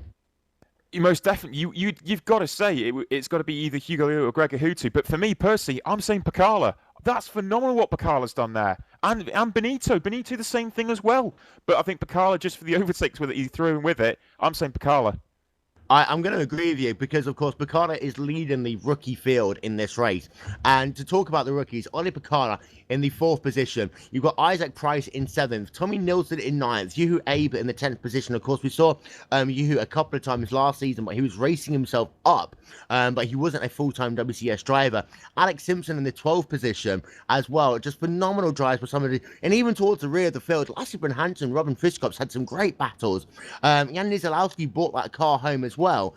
Most definitely, you've got to say it's got to be either Hugo Louis or Gregor Hutu. But for me personally, I'm saying Pacala. That's phenomenal what Pacala's done there, and Benito the same thing as well. But I think Pacala, just for the overtakes with it, he threw in with it. I'm saying Pacala. I'm going to agree with you because, of course, Pacala is leading the rookie field in this race. And to talk about the rookies, Ollie Pacala in the 4th position. You've got Isaac Price in 7th, Tommy Nilsson in 9th, Juhu Abe in the 10th position. Of course, we saw Juhu a couple of times last season, but he was racing himself up, but he wasn't a full-time WCS driver. Alex Simpson in the 12th position as well. Just phenomenal drives for somebody. And even towards the rear of the field, Lassie Bryn Hansen, Robin Friscops had some great battles. Jan Niezolowski brought that car home as well.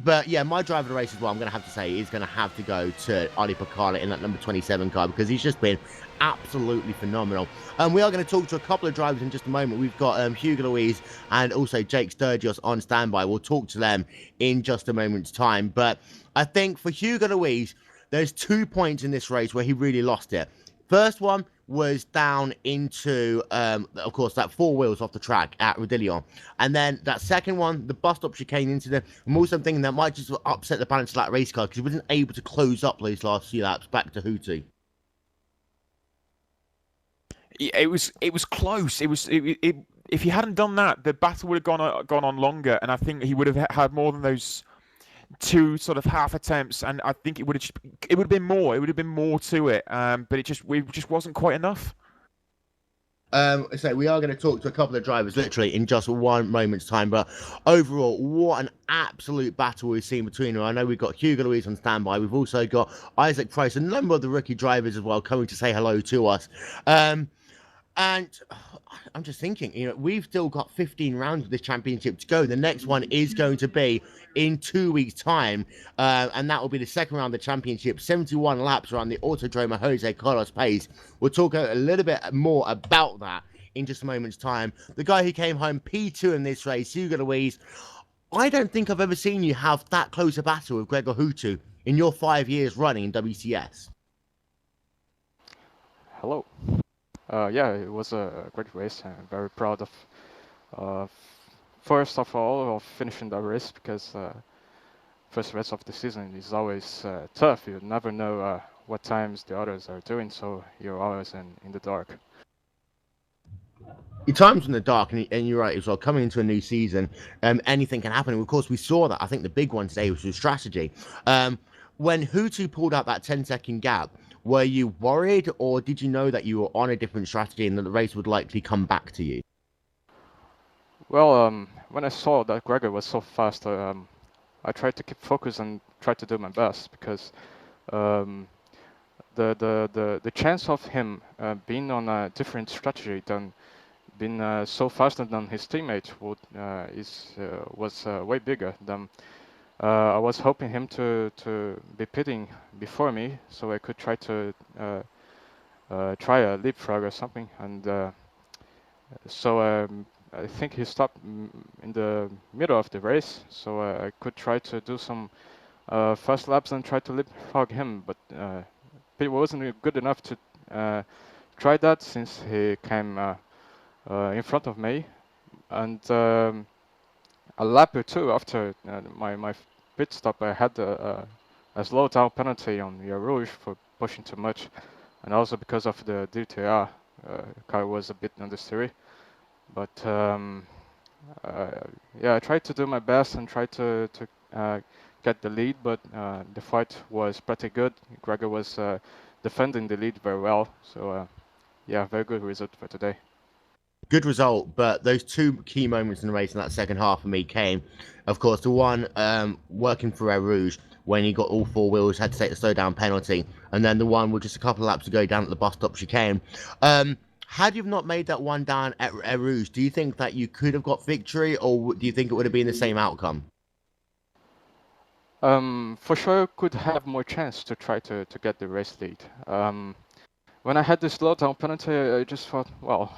But yeah, my driver of the race as well, I'm going to have to say, is going to have to go to Ollie Pacala in that number 27 car because he's just been absolutely phenomenal. We are going to talk to a couple of drivers in just a moment. We've got Hugo Luis and also Jake Sturgis on standby. We'll talk to them in just a moment's time. But I think for Hugo Luis, there's 2 points in this race where he really lost it. First one was down into, of course, that 4 wheels off the track at Rodillion. And then that second one, the bus stop chicane incident. I'm also thinking that might just upset the balance of that race car because he wasn't able to close up those last few laps back to Hutu. It was close. If he hadn't done that, the battle would have gone on longer, and I think he would have had more than those 2 sort of half attempts, and I think it would have been more. It would have been more to it, but it just wasn't quite enough. So we are going to talk to a couple of drivers literally in just one moment's time, but overall, what an absolute battle we've seen between them. I know we've got Hugo Louise on standby. We've also got Isaac Price, a number of the rookie drivers as well, coming to say hello to us. And I'm just thinking, we've still got 15 rounds of this championship to go. The next one is going to be in 2 weeks' time, and that will be the second round of the championship. 71 laps around the Autodromo Jose Carlos Pace. We'll talk a little bit more about that in just a moment's time. The guy who came home P2 in this race, Hugo Louise. I don't think I've ever seen you have that close a battle with Gregor Hutu in your 5 years running in WCS. Hello. Yeah, it was a great race. I'm very proud of first of all, of finishing the race, because first race of the season is always tough. You never know what times the others are doing, so you're always in the dark. Your time's in the dark, and you're right as well. Coming into a new season, anything can happen. And of course, we saw that. I think the big one today was your strategy. When Hutu pulled out that 10-second gap, were you worried, or did you know that you were on a different strategy and that the race would likely come back to you? Well, when I saw that Gregor was so fast, I tried to keep focus and try to do my best, because the chance of him being on a different strategy than being so faster than his teammate was way bigger than. I was hoping him to be pitting before me, so I could try to try a leapfrog or something. And so I think he stopped in the middle of the race, so I could try to do some fast laps and try to leapfrog him, but it wasn't good enough to try that, since he came in front of me. And a lap or two after my pit stop, I had a slow down penalty on Via Rouge for pushing too much, and also because of the DTR. Car was a bit understeery, but yeah, I tried to do my best and try to get the lead, but the fight was pretty good. Gregor was defending the lead very well, so yeah, very good result for today. Good result, but those two key moments in the race in that second half for me came, of course, the one working for Air Rouge when he got all four wheels, had to take the slow down penalty, and then the one with just a couple of laps to go down at the bus stop chicane. Had you not made that one down at Air Rouge, do you think that you could have got victory, or do you think it would have been the same outcome? For sure, could have more chance to try to get the race lead. When I had the slowdown penalty, I just thought, well,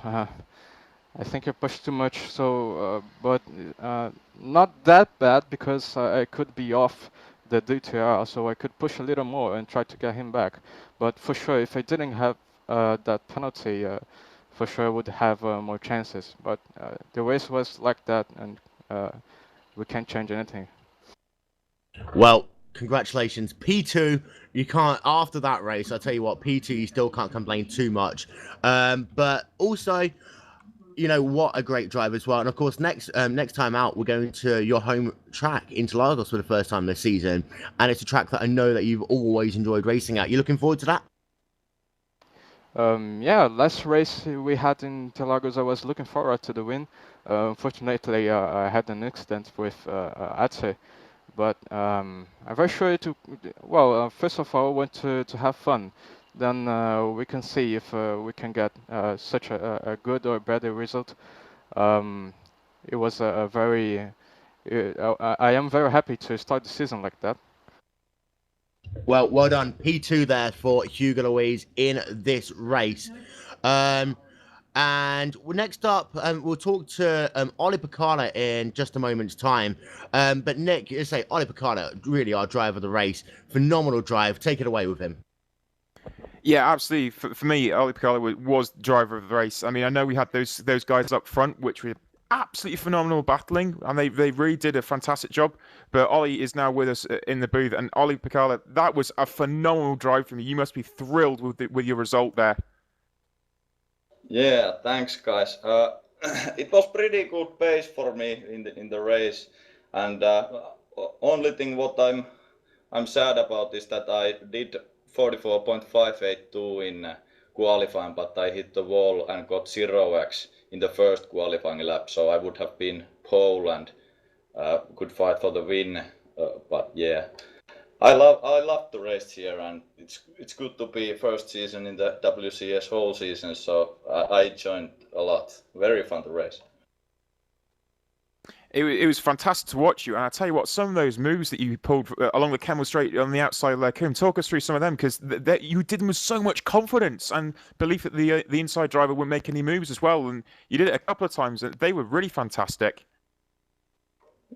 I think I pushed too much. So, but not that bad, because I could be off the DTR, so I could push a little more and try to get him back. But for sure, if I didn't have that penalty, for sure I would have more chances. But the race was like that, and we can't change anything. Well, congratulations, P2. You can't, after that race, I'll tell you what, P2, you still can't complain too much. But also, what a great drive as well. And of course, next time out, we're going to your home track, Interlagos, for the first time this season. And it's a track that I know that you've always enjoyed racing at. You looking forward to that? Yeah, last race we had in Interlagos, I was looking forward to the win. Unfortunately, I had an accident with Atse. But I'm very sure to, well, first of all, I want to have fun. Then we can see if we can get such a good or better result. It was a very, I am very happy to start the season like that. Well done. P2 there for Hugo Louise in this race. And next up, we'll talk to Ollie Picala in just a moment's time. But Nick, you say Ollie Picala, really our driver of the race. Phenomenal drive. Take it away with him. Yeah, absolutely. For me, Ollie Picala was driver of the race. I mean, I know we had those guys up front, which were absolutely phenomenal battling, and they really did a fantastic job. But Ollie is now with us in the booth, and Ollie Picala, that was a phenomenal drive from you. You must be thrilled with your result there. Yeah, thanks, guys. It was pretty good pace for me in the race, and only thing what I'm sad about is that I did 44.582 qualifying, but I hit the wall and got 0x in the first qualifying lap, so I would have been pole and could fight for the win. But yeah, I love the race here, and it's good to be first season in the WCS whole season. So I enjoyed a lot. Very fun to race. It was fantastic to watch you, and I tell you what, some of those moves that you pulled along the Kemmel Straight on the outside of Lecombe, talk us through some of them, because you did them with so much confidence and belief that the inside driver wouldn't make any moves as well, and you did it a couple of times, and they were really fantastic.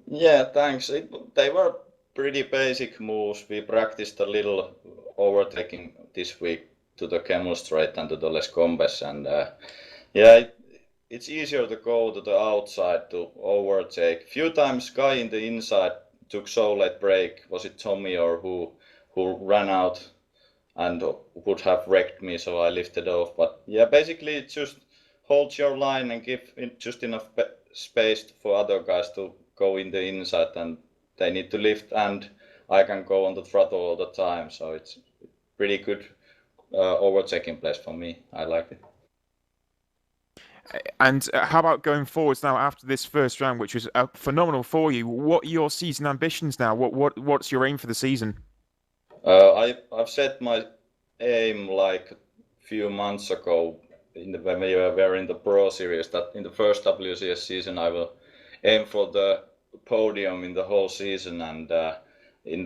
Yeah, thanks. They were pretty basic moves. We practiced a little overtaking this week to the Kemmel Straight and to the Les Combes, and yeah, it's easier to go to the outside to overtake. Few times guy in the inside took so late break. Was it Tommy or who ran out and would have wrecked me, so I lifted off. But yeah, basically just hold your line and give just enough space for other guys to go in the inside, and they need to lift, and I can go on the throttle all the time. So it's pretty good overtaking place for me. I like it. And how about going forwards now after this first round, which was phenomenal for you? What are your season ambitions now? What's your aim for the season? I've set my aim like a few months ago when we were in the Pro Series, that in the first WCS season I will aim for the podium in the whole season, and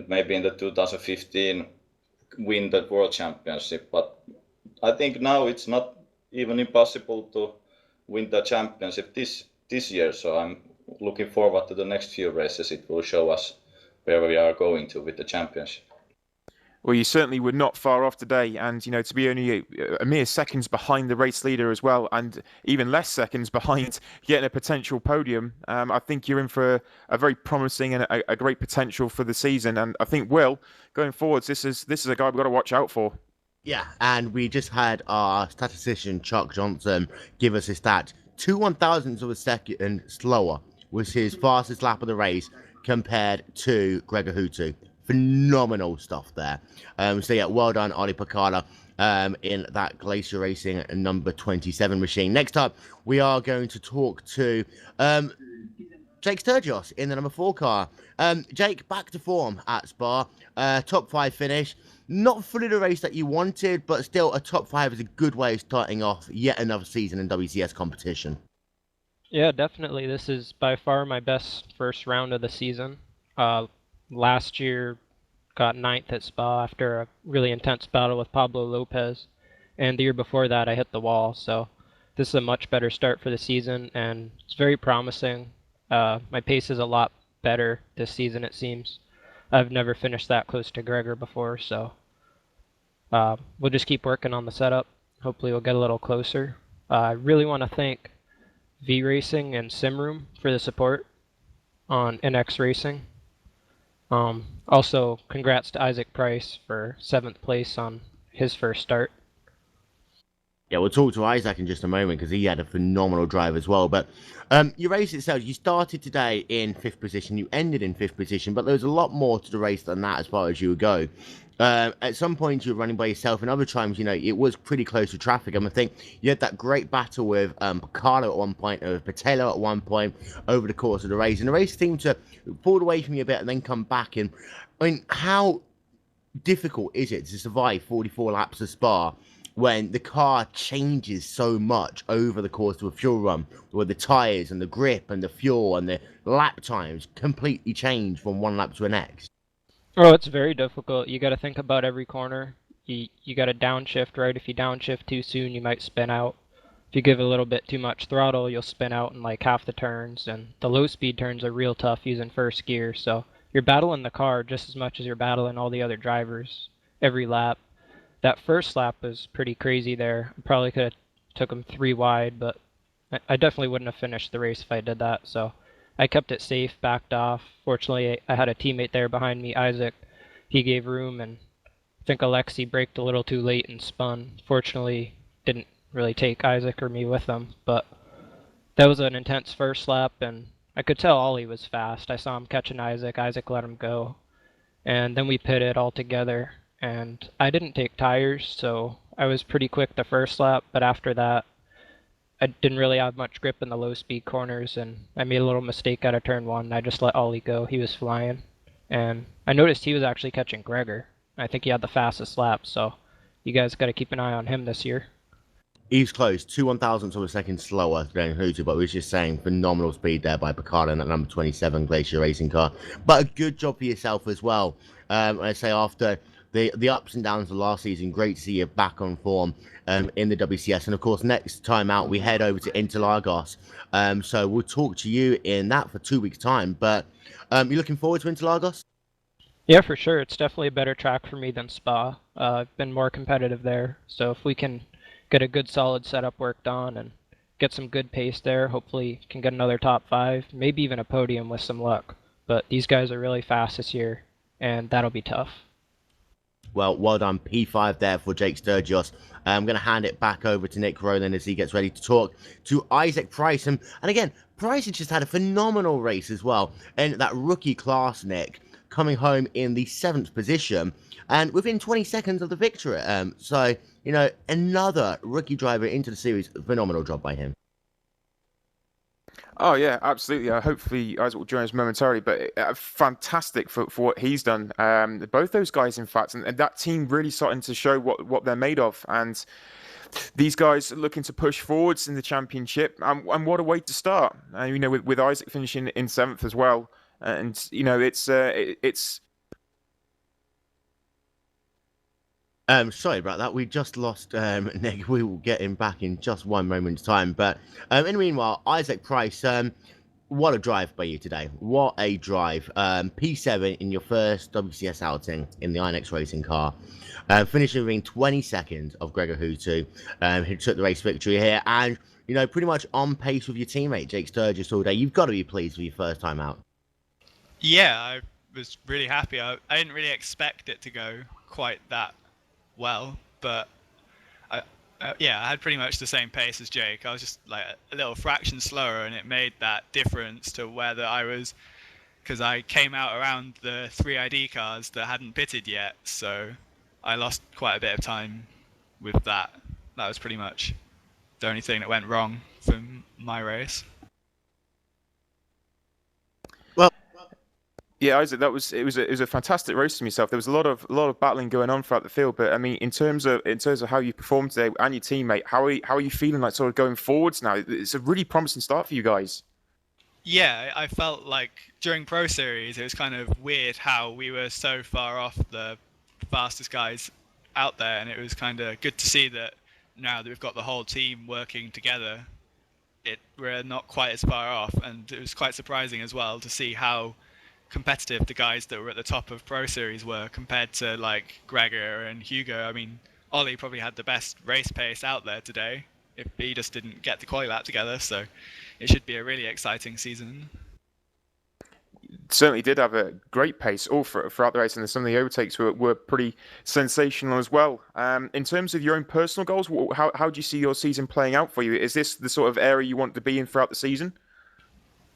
maybe in the 2015 win the World Championship. But I think now it's not even impossible to win the championship this year, so I'm looking forward to the next few races. It will show us where we are going to with the championship. Well, you certainly were not far off today, and to be only a mere seconds behind the race leader as well, and even less seconds behind getting a potential podium, I think you're in for a very promising and a great potential for the season. And I think, Will, going forwards, this is a guy we've got to watch out for. Yeah, and we just had our statistician Chuck Johnson give us a stat. 2/1000ths of a second slower was his fastest lap of the race compared to Gregor Hutu. Phenomenal stuff there. So yeah, well done, Ollie Picala, in that Glacier Racing number 27 machine. Next up, we are going to talk to Jake Sturgis in the number 4 car. Jake, back to form at Spa. Top 5 finish. Not fully the race that you wanted, but still a top 5 is a good way of starting off yet another season in WCS competition. Yeah, definitely. This is by far my best first round of the season. Last year, got 9th at Spa after a really intense battle with Pablo Lopez. And the year before that, I hit the wall. So this is a much better start for the season, and it's very promising. My pace is a lot better this season, it seems. I've never finished that close to Gregor before, so we'll just keep working on the setup. Hopefully we'll get a little closer. I really want to thank V-Racing and Simroom for the support on NX Racing. Also, congrats to Isaac Price for 7th place on his first start. Yeah, we'll talk to Isaac in just a moment because he had a phenomenal drive as well. But your race itself, you started today in 5th position, you ended in 5th position, but there was a lot more to the race than that as far as you would go. At some points you were running by yourself, and other times, it was pretty close to traffic. I think you had that great battle with Picalo at one point, with Patella at one point over the course of the race, and the race seemed to fall away from you a bit and then come back. And I mean, how difficult is it to survive 44 laps of Spa when the car changes so much over the course of a fuel run, where the tyres and the grip and the fuel and the lap times completely change from one lap to the next? Oh, it's very difficult. You got to think about every corner. You got to downshift, right? If you downshift too soon, you might spin out. If you give a little bit too much throttle, you'll spin out in like half the turns. And the low-speed turns are real tough using first gear. So you're battling the car just as much as you're battling all the other drivers every lap. That first lap was pretty crazy there. I probably could have took him 3 wide, but I definitely wouldn't have finished the race if I did that. So I kept it safe, backed off. Fortunately, I had a teammate there behind me, Isaac. He gave room, and I think Alexi braked a little too late and spun. Fortunately, didn't really take Isaac or me with him, but that was an intense first lap, and I could tell Ollie was fast. I saw him catching Isaac. Isaac let him go, and then we pitted all together. And I didn't take tires, so I was pretty quick the first lap, but after that, I didn't really have much grip in the low speed corners, and I made a little mistake out of turn one. I just let Ollie go. He was flying. And I noticed he was actually catching Gregor. I think he had the fastest lap, so you guys got to keep an eye on him this year. He's close, 2/1000ths of a second slower than Hutu, but we were just saying phenomenal speed there by Picardo in that number 27 Glacier racing car. But a good job for yourself as well. I say after the ups and downs of last season, great to see you back on form in the WCS. And of course, next time out, we head over to Interlagos. So we'll talk to you in that for 2 weeks' time. But you looking forward to Interlagos? Yeah, for sure. It's definitely a better track for me than Spa. I've been more competitive there, so if we can get a good solid setup worked on and get some good pace there, hopefully can get another top 5, maybe even a podium with some luck. But these guys are really fast this year, and that'll be tough. Well, well done, P5 there for Jake Sturgis. I'm going to hand it back over to Nick Rowland as he gets ready to talk to Isaac Price. And again, Price has just had a phenomenal race as well. And that rookie class, Nick, coming home in the 7th position and within 20 seconds of the victory. So, you know, another rookie driver into the series. Phenomenal job by him. Oh yeah, absolutely. Hopefully Isaac will join us momentarily, but fantastic for what he's done. Both those guys, in fact, and that team really starting to show what they're made of. And these guys are looking to push forwards in the championship. And what a way to start. You know, with Isaac finishing in 7th as well. And you know, it's sorry about that. We just lost Nick. We will get him back in just one moment's time. But in the meanwhile, Isaac Price, what a drive by you today. What a drive. P7 in your first WCS outing in the INX racing car. Finishing within 20 seconds of Gregor Hutu, who took the race victory here. And, you know, pretty much on pace with your teammate, Jake Sturgis, all day. You've got to be pleased with your first time out. Yeah, I was really happy. I didn't really expect it to go quite that well, but I had pretty much the same pace as Jake. I was just like a little fraction slower, and it made that difference to whether I was, because I came out around the 3 ID cars that hadn't pitted yet, so I lost quite a bit of time with that. That was pretty much the only thing that went wrong from my race. Yeah, Isaac, it was a fantastic race from yourself. There was a lot of battling going on throughout the field, but I mean, in terms of how you performed today and your teammate, how are you feeling like sort of going forwards now? It's a really promising start for you guys. Yeah, I felt like during Pro Series it was kind of weird how we were so far off the fastest guys out there, and it was kind of good to see that now that we've got the whole team working together, we're not quite as far off, and it was quite surprising as well to see how competitive the guys that were at the top of Pro Series were compared to like Gregor and Hugo. I mean, Ollie probably had the best race pace out there today if he just didn't get the quali lap together, so it should be a really exciting season. Certainly did have a great pace all throughout the race, and some of the overtakes were pretty sensational as well. In terms of your own personal goals, how do you see your season playing out for you? Is this the sort of area you want to be in throughout the season?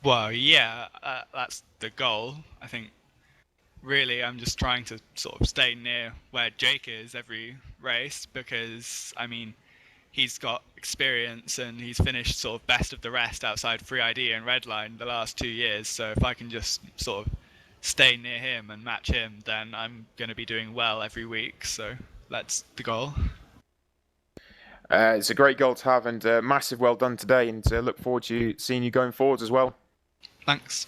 Well, yeah, that's the goal. I think really I'm just trying to sort of stay near where Jake is every race, because, I mean, he's got experience and he's finished sort of best of the rest outside Free ID and Redline the last 2 years. So if I can just sort of stay near him and match him, then I'm going to be doing well every week. So that's the goal. It's a great goal to have, and massive well done today, and look forward to seeing you going forwards as well. Thanks.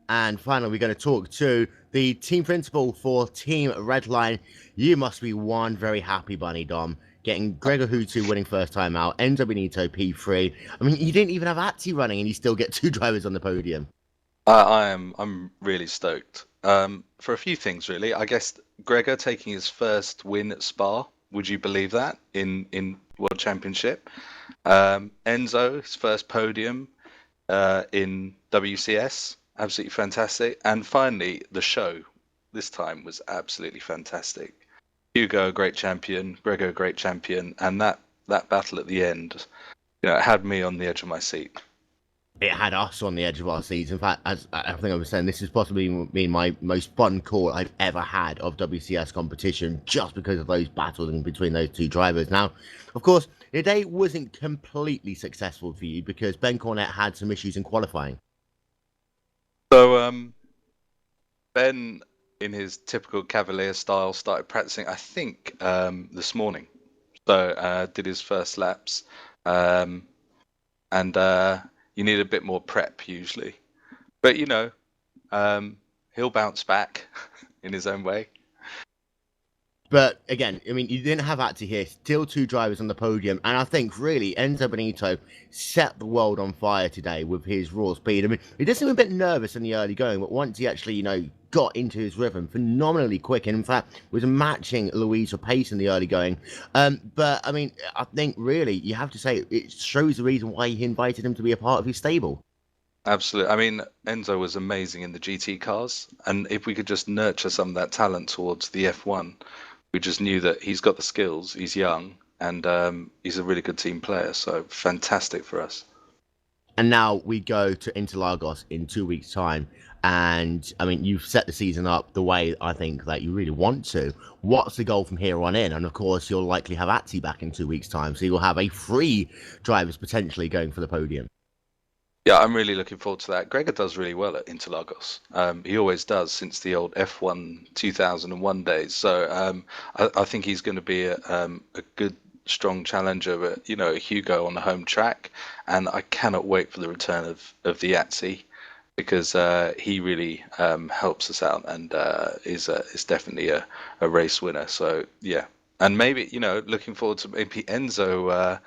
And finally, we're going to talk to the team principal for Team Redline. You must be one very happy bunny, Dom, getting Gregor Hutu winning first time out, Enzo Benito P3. I mean, you didn't even have Atsi running, and you still get 2 drivers on the podium. I'm really stoked for a few things, really. I guess Gregor taking his first win at Spa. Would you believe that in World Championship? Enzo, his first podium in WCS, absolutely fantastic. And finally, the show this time was absolutely fantastic. Hugo, a great champion, Gregor, a great champion, and that battle at the end, you know, it had me on the edge of my seat. it had us on the edge of our seats. In fact, as I think I was saying, this has possibly been my most fun call I've ever had of WCS competition, just because of those battles in between those two drivers. Now, of course, the day wasn't completely successful for you because Ben Cornett had some issues in qualifying. So, Ben, in his typical Cavalier style, started practicing, I think, this morning. So, did his first laps. And you need a bit more prep usually. But, he'll bounce back in his own way. But again, I mean, you didn't have Atty here, still two drivers on the podium, and I think really Enzo Benito set the world on fire today with his raw speed. I mean, he did seem a bit nervous in the early going, but once he actually, got into his rhythm, phenomenally quick, and in fact was matching Louise for pace in the early going. But I mean, I think really you have to say it shows the reason why he invited him to be a part of his stable. Absolutely. I mean, Enzo was amazing in the GT cars, and if we could just nurture some of that talent towards the F1, we just knew that he's got the skills, he's young, and he's a really good team player, so fantastic for us. And now we go to Interlagos in 2 weeks' time, and I mean, you've set the season up the way I think that you really want to. What's the goal from here on in? And of course, you'll likely have Atty back in 2 weeks' time, so you'll have a free drivers potentially going for the podium. Yeah, I'm really looking forward to that. Gregor does really well at Interlagos. He always does since the old F1 2001 days. So I think he's going to be a good, strong challenger, but a Hugo on the home track. And I cannot wait for the return of the Atty, because he really helps us out and is definitely a race winner. So yeah, and maybe looking forward to maybe Enzo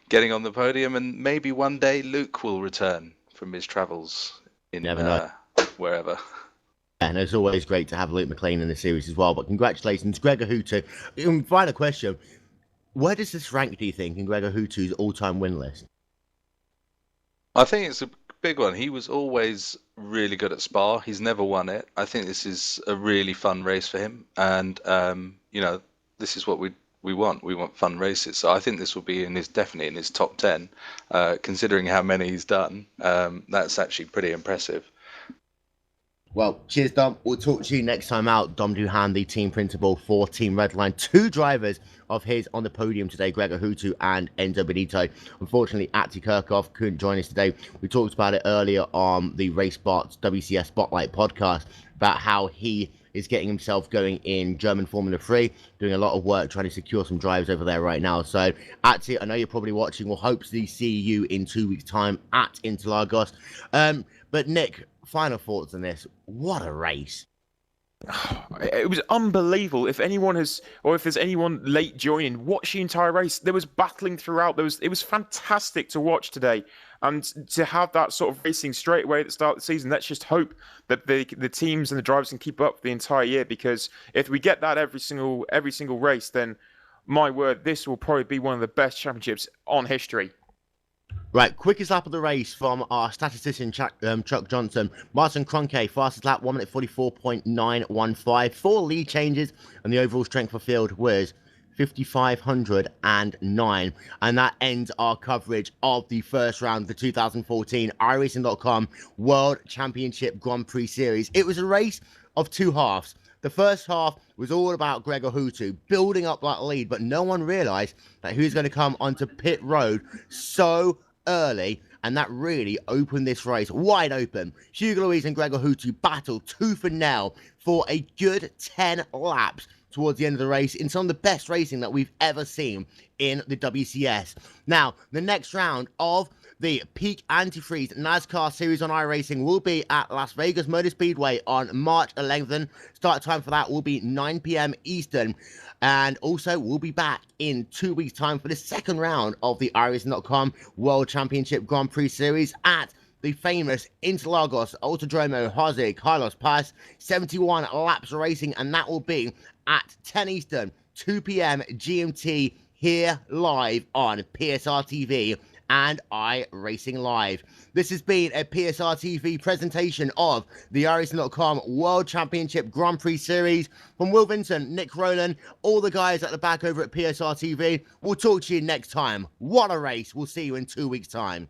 getting on the podium, and maybe one day Luke will return from his travels in wherever. And it's always great to have Luke McLean in the series as well. But congratulations, Gregor Hutu. Final question: where does this rank, do you think, in Gregor Hutu's all-time win list? I think it's a big one. He was always really good at Spa. He's never won it. I think this is a really fun race for him, and this is what we want. We want fun races. So I think this will be definitely in his top 10, considering how many he's done. That's actually pretty impressive. Well, cheers, Dom. We'll talk to you next time out. Dom Duhan, the team principal for Team Redline. Two drivers of his on the podium today, Gregor Hutu and Enzo Benito. Unfortunately, Atty Kirchhoff couldn't join us today. We talked about it earlier on the RaceBots WCS Spotlight podcast about how he is getting himself going in German Formula 3, doing a lot of work trying to secure some drives over there right now. So, Atty, I know you're probably watching. We'll hopefully see you in 2 weeks' time at Interlagos. But Nick, final thoughts on this. What a race. It was unbelievable. If there's anyone late joining, watch the entire race. There was battling throughout. It was fantastic to watch today, and to have that sort of racing straight away at the start of the season. Let's just hope that the teams and the drivers can keep up the entire year, because if we get that every single race, then my word, this will probably be one of the best championships on history. Right, quickest lap of the race from our statistician Chuck Johnson. Martin Kroenke, fastest lap, 1 minute 44.915. 4 lead changes, and the overall strength of field was 5,509. And that ends our coverage of the first round of the 2014 iRacing.com World Championship Grand Prix Series. It was a race of two halves. The first half was all about Gregor Hutu building up that lead, but no one realised that he was going to come onto pit road so early, and that really opened this race wide open. Hugo Louise and Gregor Hutu battled tooth and nail for a good 10 laps towards the end of the race in some of the best racing that we've ever seen in the WCS. Now, the next round of the Peak Antifreeze NASCAR Series on iRacing will be at Las Vegas Motor Speedway on March 11th. Start time for that will be 9 p.m. Eastern. And also, we'll be back in 2 weeks' time for the second round of the iRacing.com World Championship Grand Prix Series at the famous Interlagos Autodromo Jose Carlos Paz. 71 laps of racing, and that will be at 10 Eastern, 2 p.m. GMT, here live on PSR TV and iRacing Live. This has been a PSR TV presentation of the iRacing.com World Championship Grand Prix Series. From Will Vincent, Nick Rowland, all the guys at the back over at PSR TV. We'll talk to you next time. What a race. We'll see you in 2 weeks' time.